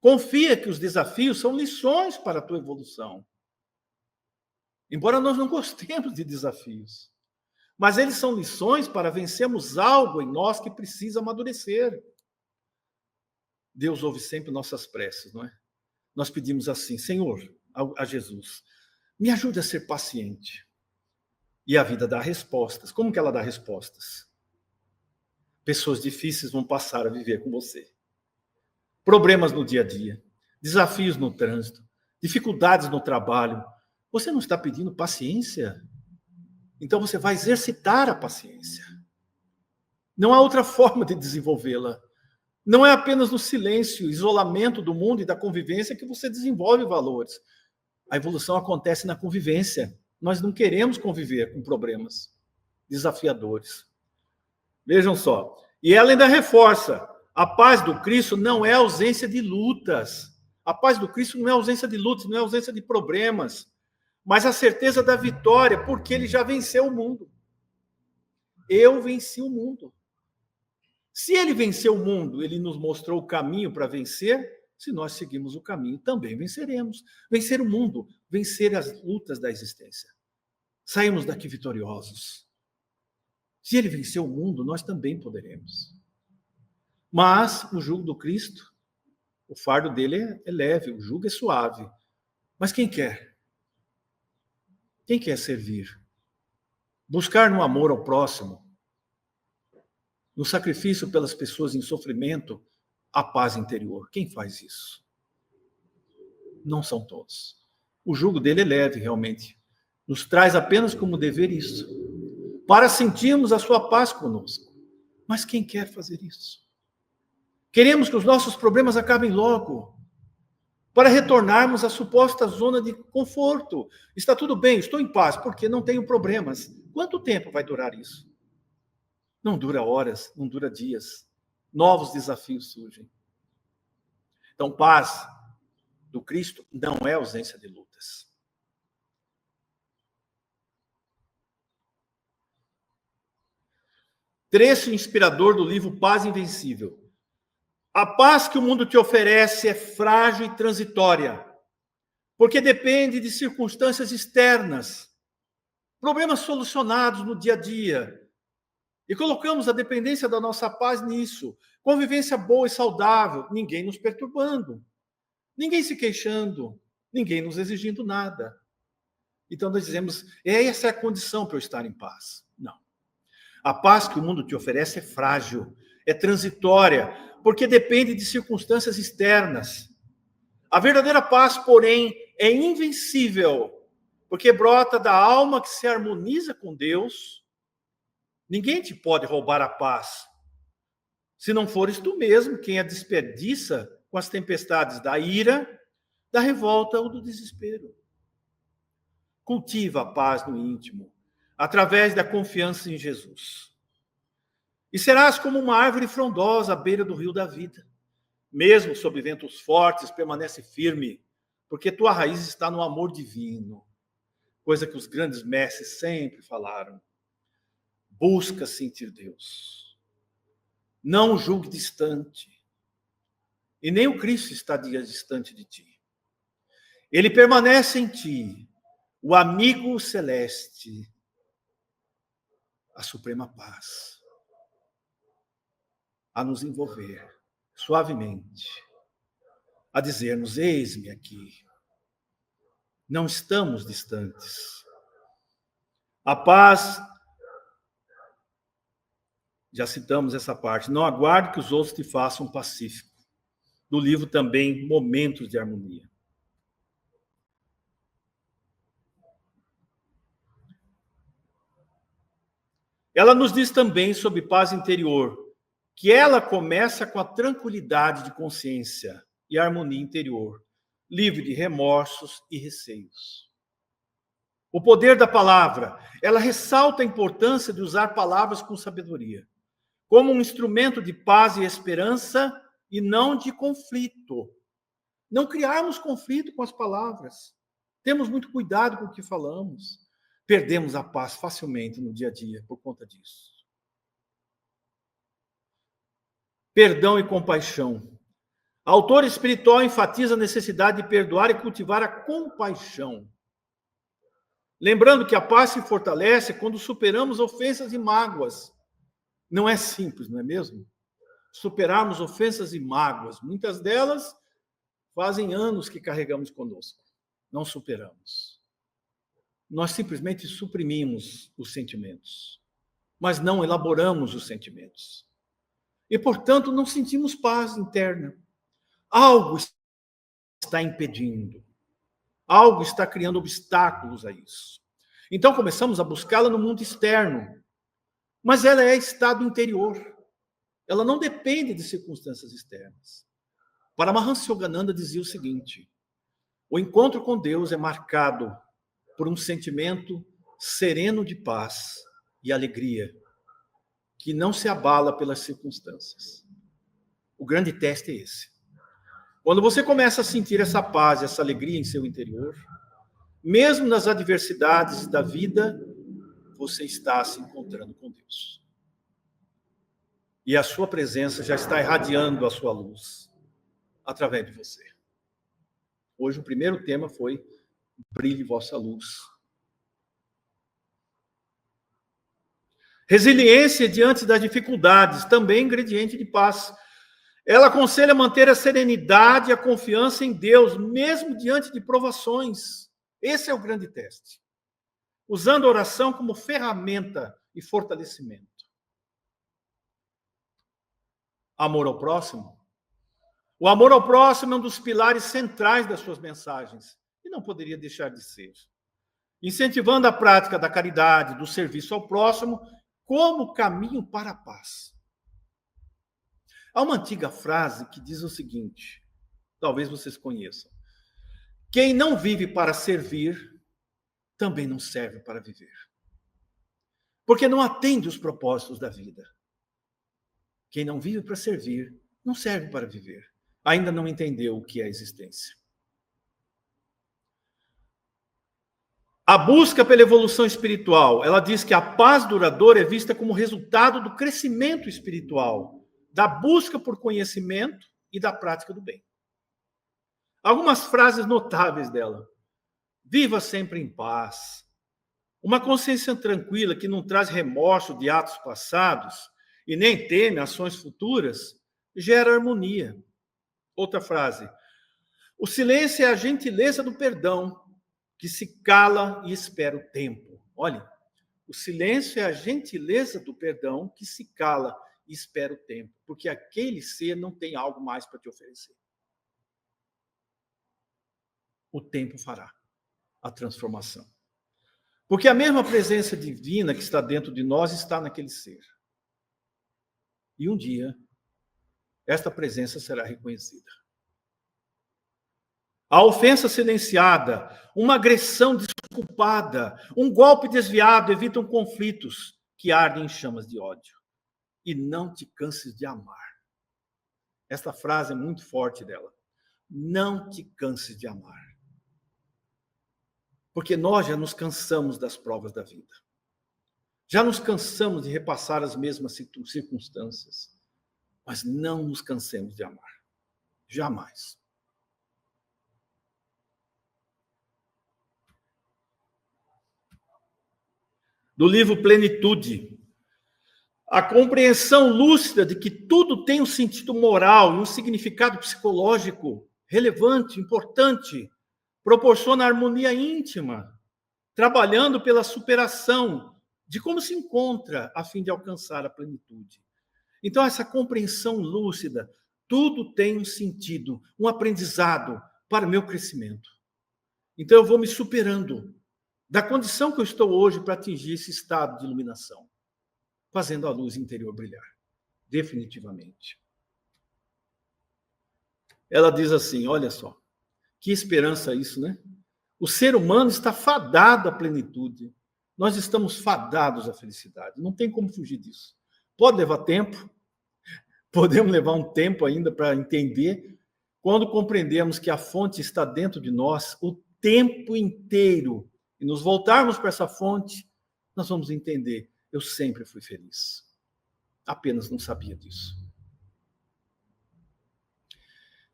B: Confia que os desafios são lições para a tua evolução. Embora nós não gostemos de desafios, mas eles são lições para vencermos algo em nós que precisa amadurecer. Deus ouve sempre nossas preces, não é? Nós pedimos assim: Senhor, a Jesus, me ajude a ser paciente. E a vida dá respostas. Como que ela dá respostas? Pessoas difíceis vão passar a viver com você. Problemas no dia a dia, desafios no trânsito, dificuldades no trabalho. Você não está pedindo paciência? Então você vai exercitar a paciência. Não há outra forma de desenvolvê-la. Não é apenas no silêncio, isolamento do mundo e da convivência que você desenvolve valores. A evolução acontece na convivência. Nós não queremos conviver com problemas desafiadores. Vejam só. E ela ainda reforça: a paz do Cristo não é ausência de lutas. A paz do Cristo não é ausência de lutas, não é ausência de problemas, mas a certeza da vitória, porque ele já venceu o mundo. Eu venci o mundo. Se ele venceu o mundo, ele nos mostrou o caminho para vencer. Se nós seguirmos o caminho, também venceremos. Vencer o mundo, vencer as lutas da existência. Saímos daqui vitoriosos. Se ele venceu o mundo, nós também poderemos. Mas o jugo do Cristo, o fardo dele é leve, o jugo é suave. Mas quem quer? Quem quer servir? Buscar no amor ao próximo, no sacrifício pelas pessoas em sofrimento, a paz interior. Quem faz isso? Não são todos. O jugo dele é leve, realmente. Nos traz apenas como dever isso, para sentirmos a sua paz conosco. Mas quem quer fazer isso? Queremos que os nossos problemas acabem logo, para retornarmos à suposta zona de conforto. Está tudo bem, estou em paz, porque não tenho problemas. Quanto tempo vai durar isso? Não dura horas, não dura dias. Novos desafios surgem. Então, paz do Cristo não é ausência de lutas. Trecho inspirador do livro Paz Invencível. A paz que o mundo te oferece é frágil e transitória, porque depende de circunstâncias externas, problemas solucionados no dia a dia. E colocamos a dependência da nossa paz nisso. Convivência boa e saudável, ninguém nos perturbando, ninguém se queixando, ninguém nos exigindo nada. Então nós dizemos, essa é a condição para eu estar em paz. Não. A paz que o mundo te oferece é frágil, é transitória, porque depende de circunstâncias externas. A verdadeira paz, porém, é invencível, porque brota da alma que se harmoniza com Deus. Ninguém te pode roubar a paz, se não fores tu mesmo quem a desperdiça com as tempestades da ira, da revolta ou do desespero. Cultiva a paz no íntimo, através da confiança em Jesus. E serás como uma árvore frondosa à beira do rio da vida. Mesmo sob ventos fortes, permanece firme, porque tua raiz está no amor divino, coisa que os grandes mestres sempre falaram. Busca sentir Deus. Não o julgue distante. E nem o Cristo está distante de ti. Ele permanece em ti, o amigo celeste, a suprema paz, a nos envolver suavemente, a dizer-nos, eis-me aqui. Não estamos distantes. A paz, já citamos essa parte, não aguarde que os outros te façam pacífico. Do livro também, Momentos de Harmonia. Ela nos diz também sobre paz interior, que ela começa com a tranquilidade de consciência e a harmonia interior, livre de remorsos e receios. O poder da palavra, ela ressalta a importância de usar palavras com sabedoria, como um instrumento de paz e esperança e não de conflito. Não criarmos conflito com as palavras. Temos muito cuidado com o que falamos. perdemos a paz facilmente no dia a dia por conta disso. Perdão e compaixão. A autora espiritual enfatiza a necessidade de perdoar e cultivar a compaixão. Lembrando que a paz se fortalece quando superamos ofensas e mágoas. Não é simples, não é mesmo? Superarmos ofensas e mágoas. Muitas delas fazem anos que carregamos conosco. Não superamos. Nós simplesmente suprimimos os sentimentos, mas não elaboramos os sentimentos. E, portanto, não sentimos paz interna. Algo está impedindo. Algo está criando obstáculos a isso. Então, começamos a buscá-la no mundo externo. Mas ela é estado interior. Ela não depende de circunstâncias externas. Paramahansa Yogananda dizia o seguinte: o encontro com Deus é marcado por um sentimento sereno de paz e alegria, que não se abala pelas circunstâncias. O grande teste é esse. Quando você começa a sentir essa paz, essa alegria em seu interior, mesmo nas adversidades da vida, você está se encontrando com Deus. E a sua presença já está irradiando a sua luz através de você. Hoje o primeiro tema foi: brilhe vossa luz. Resiliência diante das dificuldades, também ingrediente de paz. Ela aconselha manter a serenidade e a confiança em Deus, mesmo diante de provações. Esse é o grande teste. Usando a oração como ferramenta e fortalecimento. Amor ao próximo. O amor ao próximo é um dos pilares centrais das suas mensagens, e não poderia deixar de ser. Incentivando a prática da caridade, do serviço ao próximo, como caminho para a paz. Há uma antiga frase que diz o seguinte, talvez vocês conheçam: quem não vive para servir, também não serve para viver. Porque não atende os propósitos da vida. Quem não vive para servir, não serve para viver. Ainda não entendeu o que é a existência. A busca pela evolução espiritual, ela diz que a paz duradoura é vista como resultado do crescimento espiritual, da busca por conhecimento e da prática do bem. Algumas frases notáveis dela. Viva sempre em paz. Uma consciência tranquila que não traz remorso de atos passados e nem teme ações futuras, gera harmonia. Outra frase. O silêncio é a gentileza do perdão, que se cala e espera o tempo. Olha, o silêncio é a gentileza do perdão que se cala e espera o tempo, porque aquele ser não tem algo mais para te oferecer. O tempo fará a transformação. Porque a mesma presença divina que está dentro de nós está naquele ser. E um dia, esta presença será reconhecida. A ofensa silenciada, uma agressão desculpada, um golpe desviado evitam conflitos que ardem em chamas de ódio. E não te canses de amar. Esta frase é muito forte dela. Não te canses de amar. Porque nós já nos cansamos das provas da vida. Já nos cansamos de repassar as mesmas circunstâncias. Mas não nos cansemos de amar. Jamais. Do livro Plenitude, a compreensão lúcida de que tudo tem um sentido moral e um significado psicológico relevante, importante, proporciona harmonia íntima, trabalhando pela superação de como se encontra a fim de alcançar a plenitude. Então, essa compreensão lúcida, tudo tem um sentido, um aprendizado para o meu crescimento. Então, eu vou me superando da condição que eu estou hoje para atingir esse estado de iluminação, fazendo a luz interior brilhar, definitivamente. Ela diz assim, olha só, que esperança isso, né? O ser humano está fadado à plenitude. Nós estamos fadados à felicidade. Não tem como fugir disso. Pode levar tempo, podemos levar um tempo ainda para entender. Quando compreendemos que a fonte está dentro de nós, o tempo inteiro e nos voltarmos para essa fonte, nós vamos entender, eu sempre fui feliz. Apenas não sabia disso.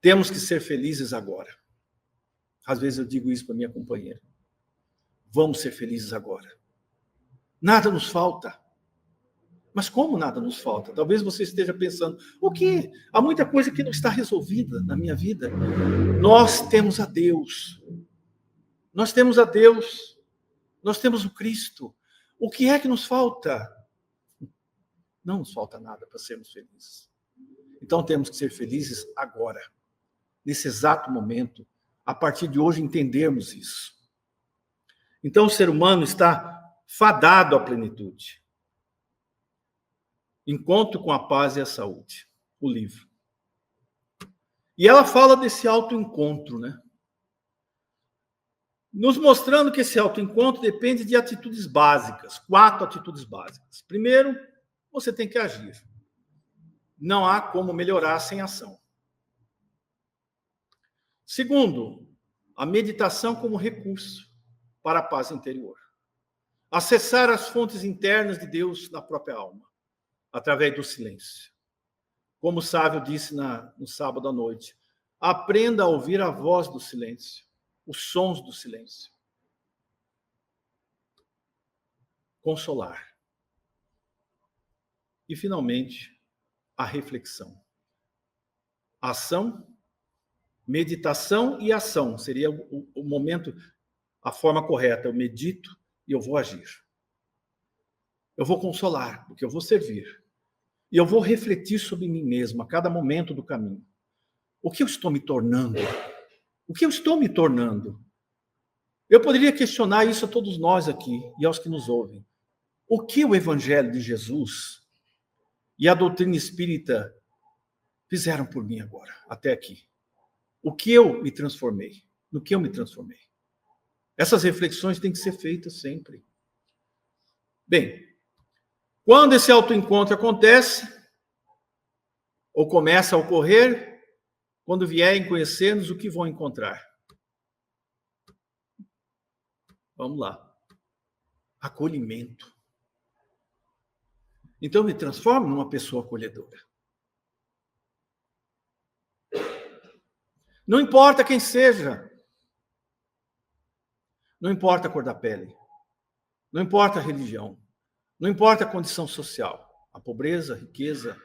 B: Temos que ser felizes agora. Às vezes eu digo isso para minha companheira. Vamos ser felizes agora. Nada nos falta. Mas como nada nos falta? Talvez você esteja pensando, o quê? Há muita coisa que não está resolvida na minha vida. Nós temos a Deus. Nós temos a Deus. Nós temos o Cristo. O que é que nos falta? Não nos falta nada para sermos felizes. Então temos que ser felizes agora. Nesse exato momento. A partir de hoje entendermos isso. Então o ser humano está fadado à plenitude. Encontro com a paz e a saúde, o livro. E ela fala desse autoencontro, né? Nos mostrando que esse autoencontro depende de atitudes básicas, 4 atitudes básicas. Primeiro, você tem que agir. Não há como melhorar sem ação. Segundo, a meditação como recurso para a paz interior. Acessar as fontes internas de Deus na própria alma. Através do silêncio. Como o sábio disse no sábado à noite, aprenda a ouvir a voz do silêncio, os sons do silêncio. Consolar. E, finalmente, a reflexão. Ação, meditação e ação. Seria o momento, a forma correta. Eu medito e eu vou agir. Eu vou consolar, porque eu vou servir. E eu vou refletir sobre mim mesmo a cada momento do caminho. O que eu estou me tornando? O que eu estou me tornando? Eu poderia questionar isso a todos nós aqui e aos que nos ouvem. O que o Evangelho de Jesus e a doutrina espírita fizeram por mim agora, até aqui? O que eu me transformei? No que eu me transformei? Essas reflexões têm que ser feitas sempre. Bem, quando esse autoencontro acontece, ou começa a ocorrer, quando vierem conhecer-nos, o que vão encontrar? Vamos lá. Acolhimento. Então, eu me transformo numa pessoa acolhedora. Não importa quem seja. Não importa a cor da pele. Não importa a religião. Não importa a condição social, a pobreza, a riqueza,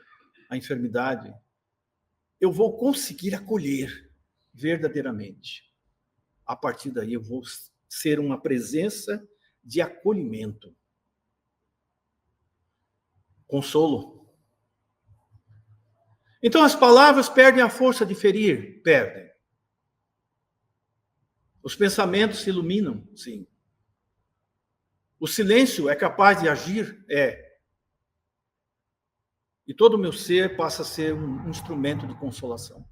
B: a enfermidade. Eu vou conseguir acolher verdadeiramente. A partir daí eu vou ser uma presença de acolhimento. Consolo. Então as palavras perdem a força de ferir? Perdem. Os pensamentos se iluminam? Sim. O silêncio é capaz de agir? É. E todo o meu ser passa a ser um instrumento de consolação.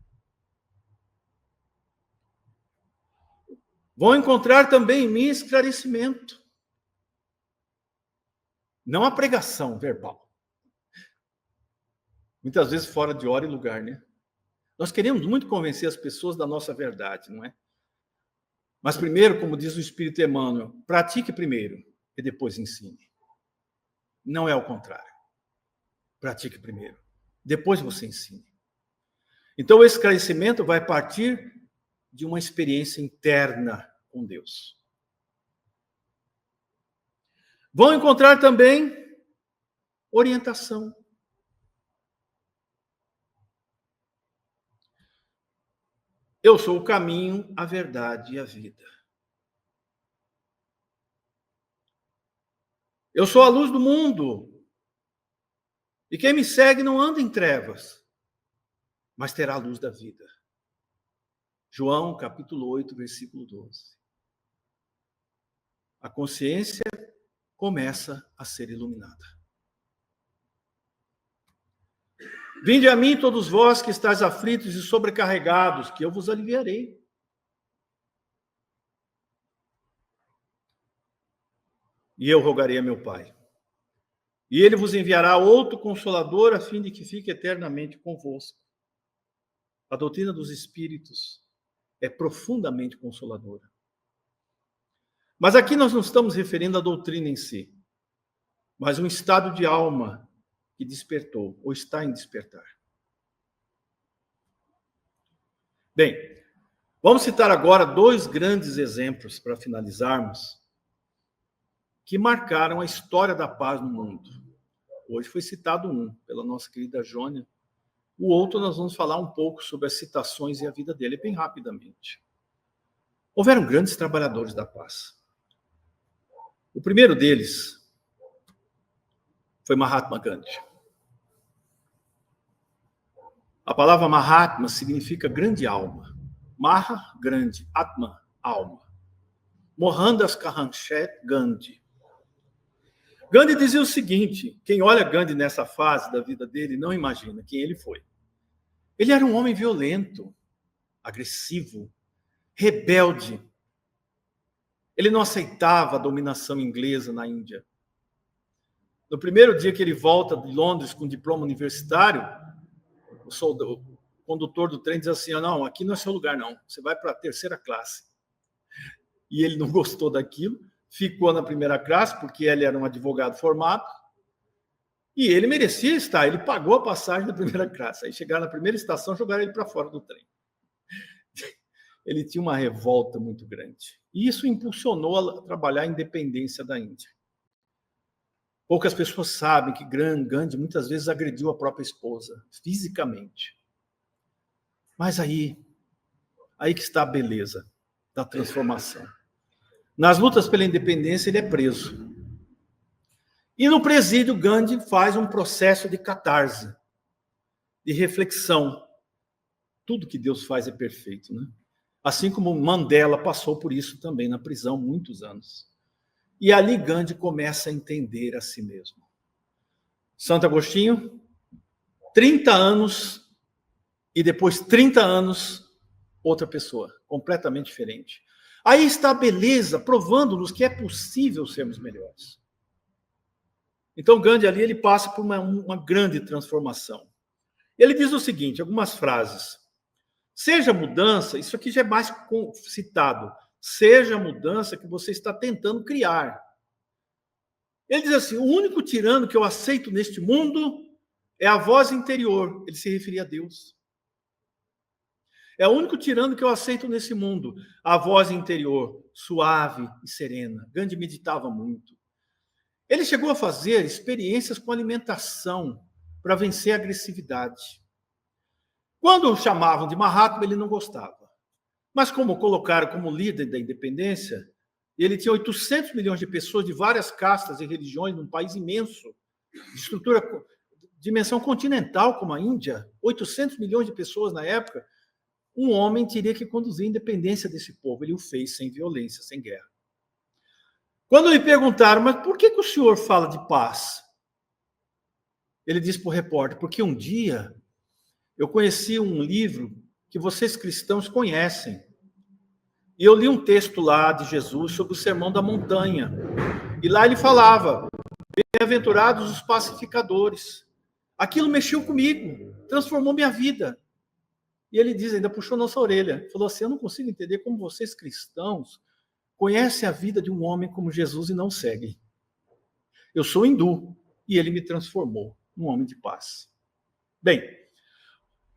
B: Vão encontrar também em mim esclarecimento. Não a pregação verbal. Muitas vezes fora de hora e lugar, né? Nós queremos muito convencer as pessoas da nossa verdade, não é? Mas primeiro, como diz o Espírito Emmanuel, pratique primeiro e depois ensine. Não é o contrário. Pratique primeiro. Depois você ensine. Então, o esclarecimento vai partir de uma experiência interna com Deus. Vão encontrar também orientação. Eu sou o caminho, a verdade e a vida. Eu sou a luz do mundo. E quem me segue não anda em trevas, mas terá a luz da vida. João, capítulo 8, versículo 12. A consciência começa a ser iluminada. Vinde a mim, todos vós que estáis aflitos e sobrecarregados, que eu vos aliviarei. E eu rogarei a meu Pai. E ele vos enviará outro Consolador, a fim de que fique eternamente convosco. A doutrina dos Espíritos é profundamente consoladora. Mas aqui nós não estamos referindo à doutrina em si, mas um estado de alma que despertou, ou está em despertar. Bem, vamos citar agora 2 grandes exemplos para finalizarmos, que marcaram a história da paz no mundo. Hoje foi citado um pela nossa querida Jônia. O outro nós vamos falar um pouco sobre as citações e a vida dele, bem rapidamente. Houveram grandes trabalhadores da paz. O primeiro deles foi Mahatma Gandhi. A palavra Mahatma significa grande alma. Maha, grande, Atma, alma. Mohandas Karamchand Gandhi. Gandhi dizia o seguinte: quem olha Gandhi nessa fase da vida dele não imagina quem ele foi. Ele era um homem violento, agressivo, rebelde. Ele não aceitava a dominação inglesa na Índia. No primeiro dia que ele volta de Londres com diploma universitário, o condutor do trem diz assim: não, aqui não é seu lugar não, você vai para a 3ª classe. E ele não gostou daquilo, ficou na 1ª classe, porque ele era um advogado formado, e ele merecia estar, ele pagou a passagem da 1ª classe. Aí chegaram na primeira estação, jogaram ele para fora do trem. Ele tinha uma revolta muito grande. E isso impulsionou a trabalhar a independência da Índia. Poucas pessoas sabem que Gandhi muitas vezes agrediu a própria esposa, fisicamente. Mas aí que está a beleza da transformação. Nas lutas pela independência, ele é preso. E no presídio, Gandhi faz um processo de catarse, de reflexão. Tudo que Deus faz é perfeito, né? Assim como Mandela passou por isso também na prisão, muitos anos. E ali Gandhi começa a entender a si mesmo. Santo Agostinho, 30 anos, e depois 30 anos, outra pessoa, completamente diferente. Aí está a beleza, provando-nos que é possível sermos melhores. Então, Gandhi ali, ele passa por uma grande transformação. Ele diz o seguinte, algumas frases. Seja a mudança, isso aqui já é mais citado, seja a mudança que você está tentando criar. Ele diz assim, o único tirano que eu aceito neste mundo é a voz interior. Ele se referia a Deus. É o único tirano que eu aceito nesse mundo, a voz interior, suave e serena. Gandhi meditava muito. Ele chegou a fazer experiências com alimentação para vencer a agressividade. Quando o chamavam de Mahatma, ele não gostava. Mas como colocaram como líder da independência, ele tinha 800 milhões de pessoas de várias castas e religiões num país imenso, de estrutura, dimensão continental como a Índia, 800 milhões de pessoas na época, um homem teria que conduzir a independência desse povo. Ele o fez sem violência, sem guerra. Quando lhe perguntaram, mas por que o senhor fala de paz? Ele disse para o repórter, porque um dia eu conheci um livro que vocês cristãos conhecem. E eu li um texto lá de Jesus sobre o Sermão da Montanha. E lá ele falava, bem-aventurados os pacificadores. Aquilo mexeu comigo, transformou minha vida. E ele diz, ainda puxou nossa orelha, falou assim, eu não consigo entender como vocês cristãos conhecem a vida de um homem como Jesus e não seguem. Eu sou hindu e ele me transformou num homem de paz. Bem,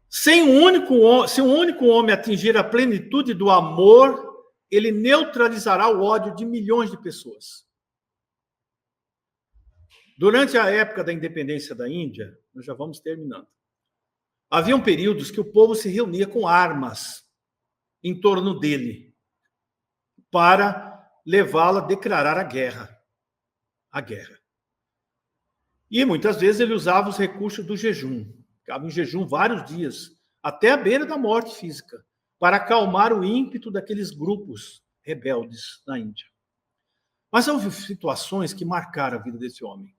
B: se um único homem atingir a plenitude do amor, ele neutralizará o ódio de milhões de pessoas. Durante a época da independência da Índia, nós já vamos terminando, haviam períodos que o povo se reunia com armas em torno dele para levá-lo a declarar a guerra. A guerra. E muitas vezes ele usava os recursos do jejum. Ficava em jejum vários dias, até a beira da morte física, para acalmar o ímpeto daqueles grupos rebeldes na Índia. Mas houve situações que marcaram a vida desse homem.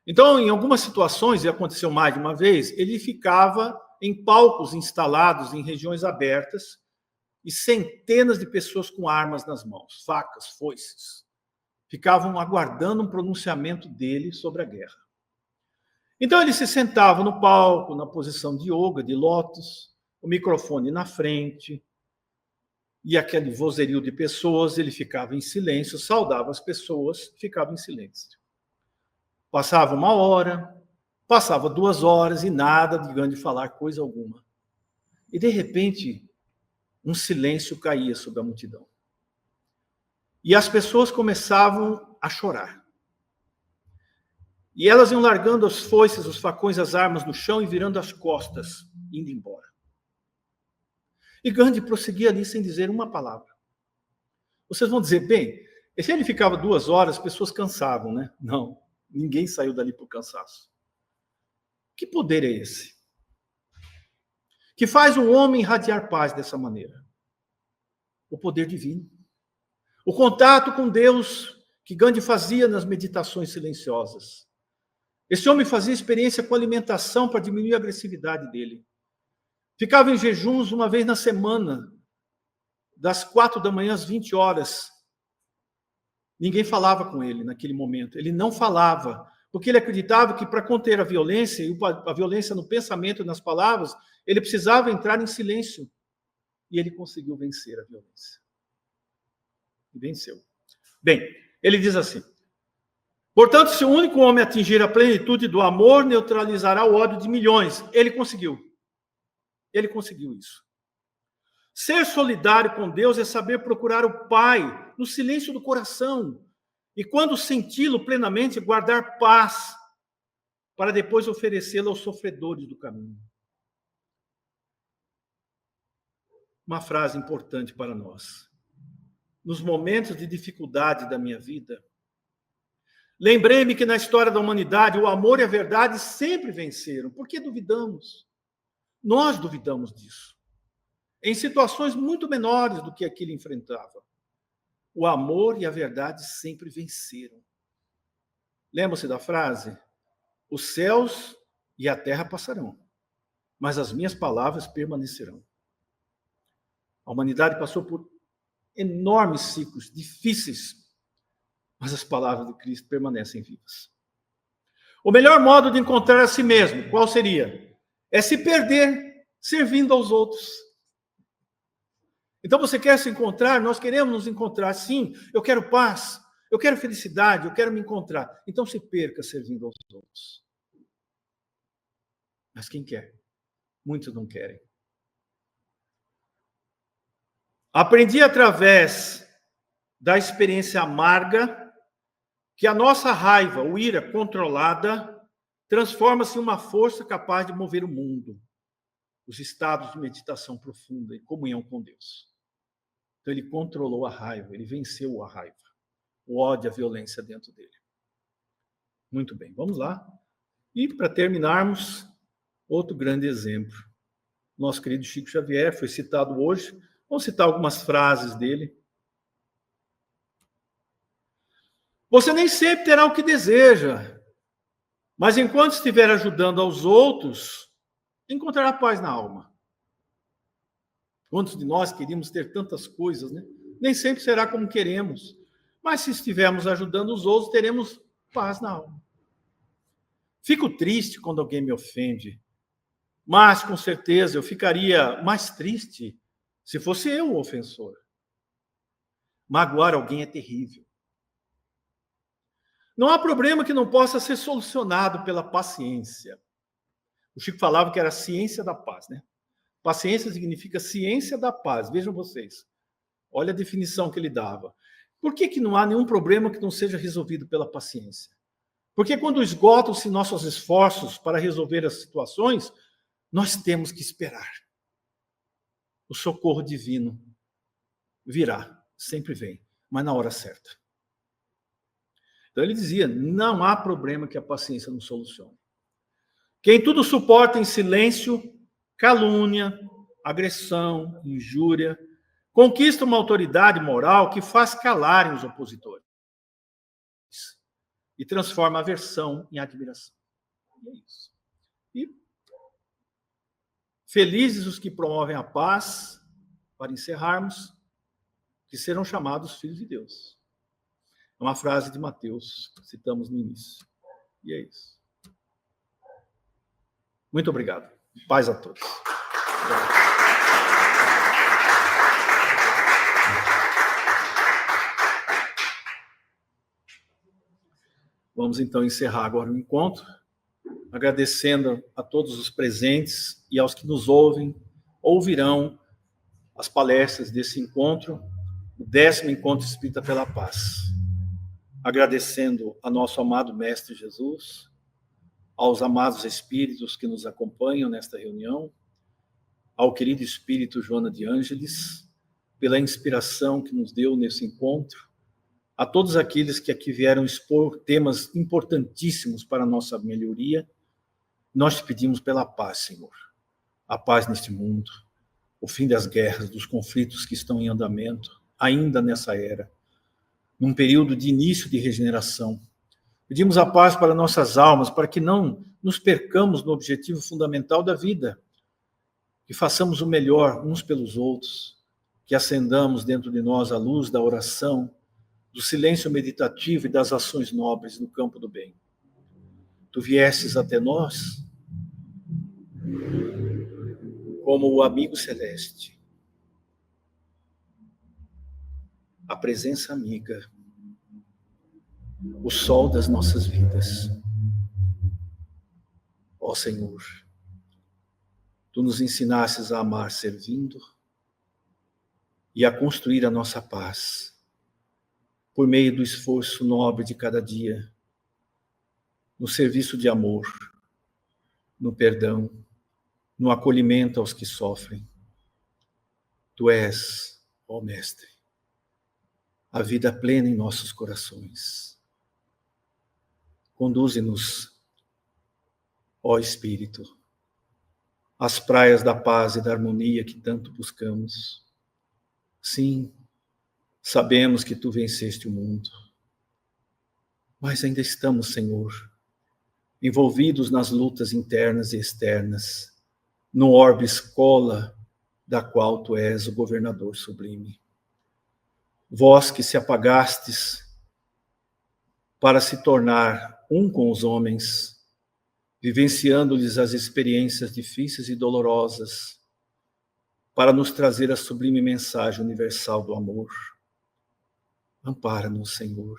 B: Então, em algumas situações, e aconteceu mais de uma vez, ele ficava em palcos instalados em regiões abertas e centenas de pessoas com armas nas mãos, facas, foices, ficavam aguardando um pronunciamento dele sobre a guerra. Então ele se sentava no palco, na posição de yoga, de lótus, o microfone na frente, e aquele vozerio de pessoas, ele ficava em silêncio, saudava as pessoas, ficava em silêncio. Passava 1 hora, passava 2 horas e nada de Gandhi falar coisa alguma. E, de repente, um silêncio caía sobre a multidão. E as pessoas começavam a chorar. E elas iam largando as foices, os facões, as armas no chão e virando as costas, indo embora. E Gandhi prosseguia ali sem dizer uma palavra. Vocês vão dizer, bem, se ele ficava 2 horas, as pessoas cansavam, né? Não, ninguém saiu dali por cansaço. Que poder é esse? Que faz um homem irradiar paz dessa maneira? O poder divino. O contato com Deus que Gandhi fazia nas meditações silenciosas. Esse homem fazia experiência com alimentação para diminuir a agressividade dele. Ficava em jejuns 1 vez na semana, das 4 da manhã às 20 horas. Ninguém falava com ele naquele momento. Ele não falava, porque ele acreditava que para conter a violência, e a violência no pensamento e nas palavras, ele precisava entrar em silêncio. E ele conseguiu vencer a violência. E venceu. Bem, ele diz assim: portanto, se o único homem atingir a plenitude do amor, neutralizará o ódio de milhões. Ele conseguiu. Ele conseguiu isso. Ser solidário com Deus é saber procurar o Pai no silêncio do coração. E quando senti-lo plenamente, guardar paz para depois oferecê-la aos sofredores do caminho. Uma frase importante para nós. Nos momentos de dificuldade da minha vida, lembrei-me que na história da humanidade o amor e a verdade sempre venceram. Por que duvidamos? Nós duvidamos disso. Em situações muito menores do que aquilo enfrentava. O amor e a verdade sempre venceram. Lembra-se da frase? Os céus e a terra passarão, mas as minhas palavras permanecerão. A humanidade passou por enormes ciclos difíceis, mas as palavras de Cristo permanecem vivas. O melhor modo de encontrar a si mesmo, qual seria? É se perder servindo aos outros. Então você quer se encontrar? Nós queremos nos encontrar, sim. Eu quero paz, eu quero felicidade, eu quero me encontrar. Então se perca servindo aos outros. Mas quem quer? Muitos não querem. Aprendi através da experiência amarga que a nossa raiva, ou ira controlada, transforma-se em uma força capaz de mover o mundo, os estados de meditação profunda e comunhão com Deus. Então ele controlou a raiva, ele venceu a raiva, o ódio, a violência dentro dele. Muito bem, vamos lá. E para terminarmos, outro grande exemplo. Nosso querido Chico Xavier foi citado hoje. Vamos citar algumas frases dele. Você nem sempre terá o que deseja, mas enquanto estiver ajudando aos outros, encontrará paz na alma. Quantos de nós queríamos ter tantas coisas, né? Nem sempre será como queremos, mas se estivermos ajudando os outros, teremos paz na alma. Fico triste quando alguém me ofende, mas com certeza eu ficaria mais triste se fosse eu o ofensor. Magoar alguém é terrível. Não há problema que não possa ser solucionado pela paciência. O Chico falava que era a ciência da paz, né? Paciência significa ciência da paz. Vejam vocês. Olha a definição que ele dava. Por que não há nenhum problema que não seja resolvido pela paciência? Porque quando esgotam-se nossos esforços para resolver as situações, nós temos que esperar. O socorro divino virá, sempre vem, mas na hora certa. Então ele dizia, não há problema que a paciência não solucione. Quem tudo suporta em silêncio, calúnia, agressão, injúria, conquista uma autoridade moral que faz calarem os opositores e transforma a aversão em admiração. E é isso. E felizes os que promovem a paz, para encerrarmos, que serão chamados filhos de Deus. É uma frase de Mateus, que citamos no início. E é isso. Muito obrigado. Paz a todos. Vamos então encerrar agora o encontro, agradecendo a todos os presentes e aos que nos ouvirão as palestras desse encontro, o 10º Encontro Espírita pela Paz. Agradecendo a nosso amado Mestre Jesus, aos amados espíritos que nos acompanham nesta reunião, ao querido espírito Joana de Ângeles, pela inspiração que nos deu nesse encontro, a todos aqueles que aqui vieram expor temas importantíssimos para a nossa melhoria. Nós te pedimos pela paz, Senhor, a paz neste mundo, o fim das guerras, dos conflitos que estão em andamento, ainda nessa era, num período de início de regeneração. Pedimos a paz para nossas almas, para que não nos percamos no objetivo fundamental da vida, que façamos o melhor uns pelos outros, que acendamos dentro de nós a luz da oração, do silêncio meditativo e das ações nobres no campo do bem. Tu viestes até nós como o amigo celeste, a presença amiga, o sol das nossas vidas. Ó Senhor, Tu nos ensinastes a amar servindo e a construir a nossa paz por meio do esforço nobre de cada dia, no serviço de amor, no perdão, no acolhimento aos que sofrem. Tu és, ó Mestre, a vida plena em nossos corações. Conduze-nos, ó Espírito, às praias da paz e da harmonia que tanto buscamos. Sim, sabemos que Tu venceste o mundo, mas ainda estamos, Senhor, envolvidos nas lutas internas e externas, no orbe escola da qual Tu és o governador sublime. Vós que se apagastes para se tornar um com os homens, vivenciando-lhes as experiências difíceis e dolorosas, para nos trazer a sublime mensagem universal do amor. Ampara-nos, Senhor,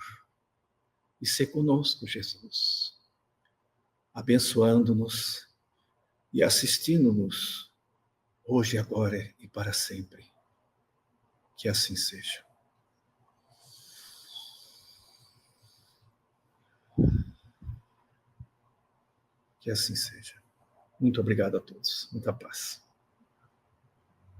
B: e sê conosco, Jesus, abençoando-nos e assistindo-nos, hoje, agora e para sempre. Que assim seja. Que assim seja. Muito obrigado a todos. Muita paz.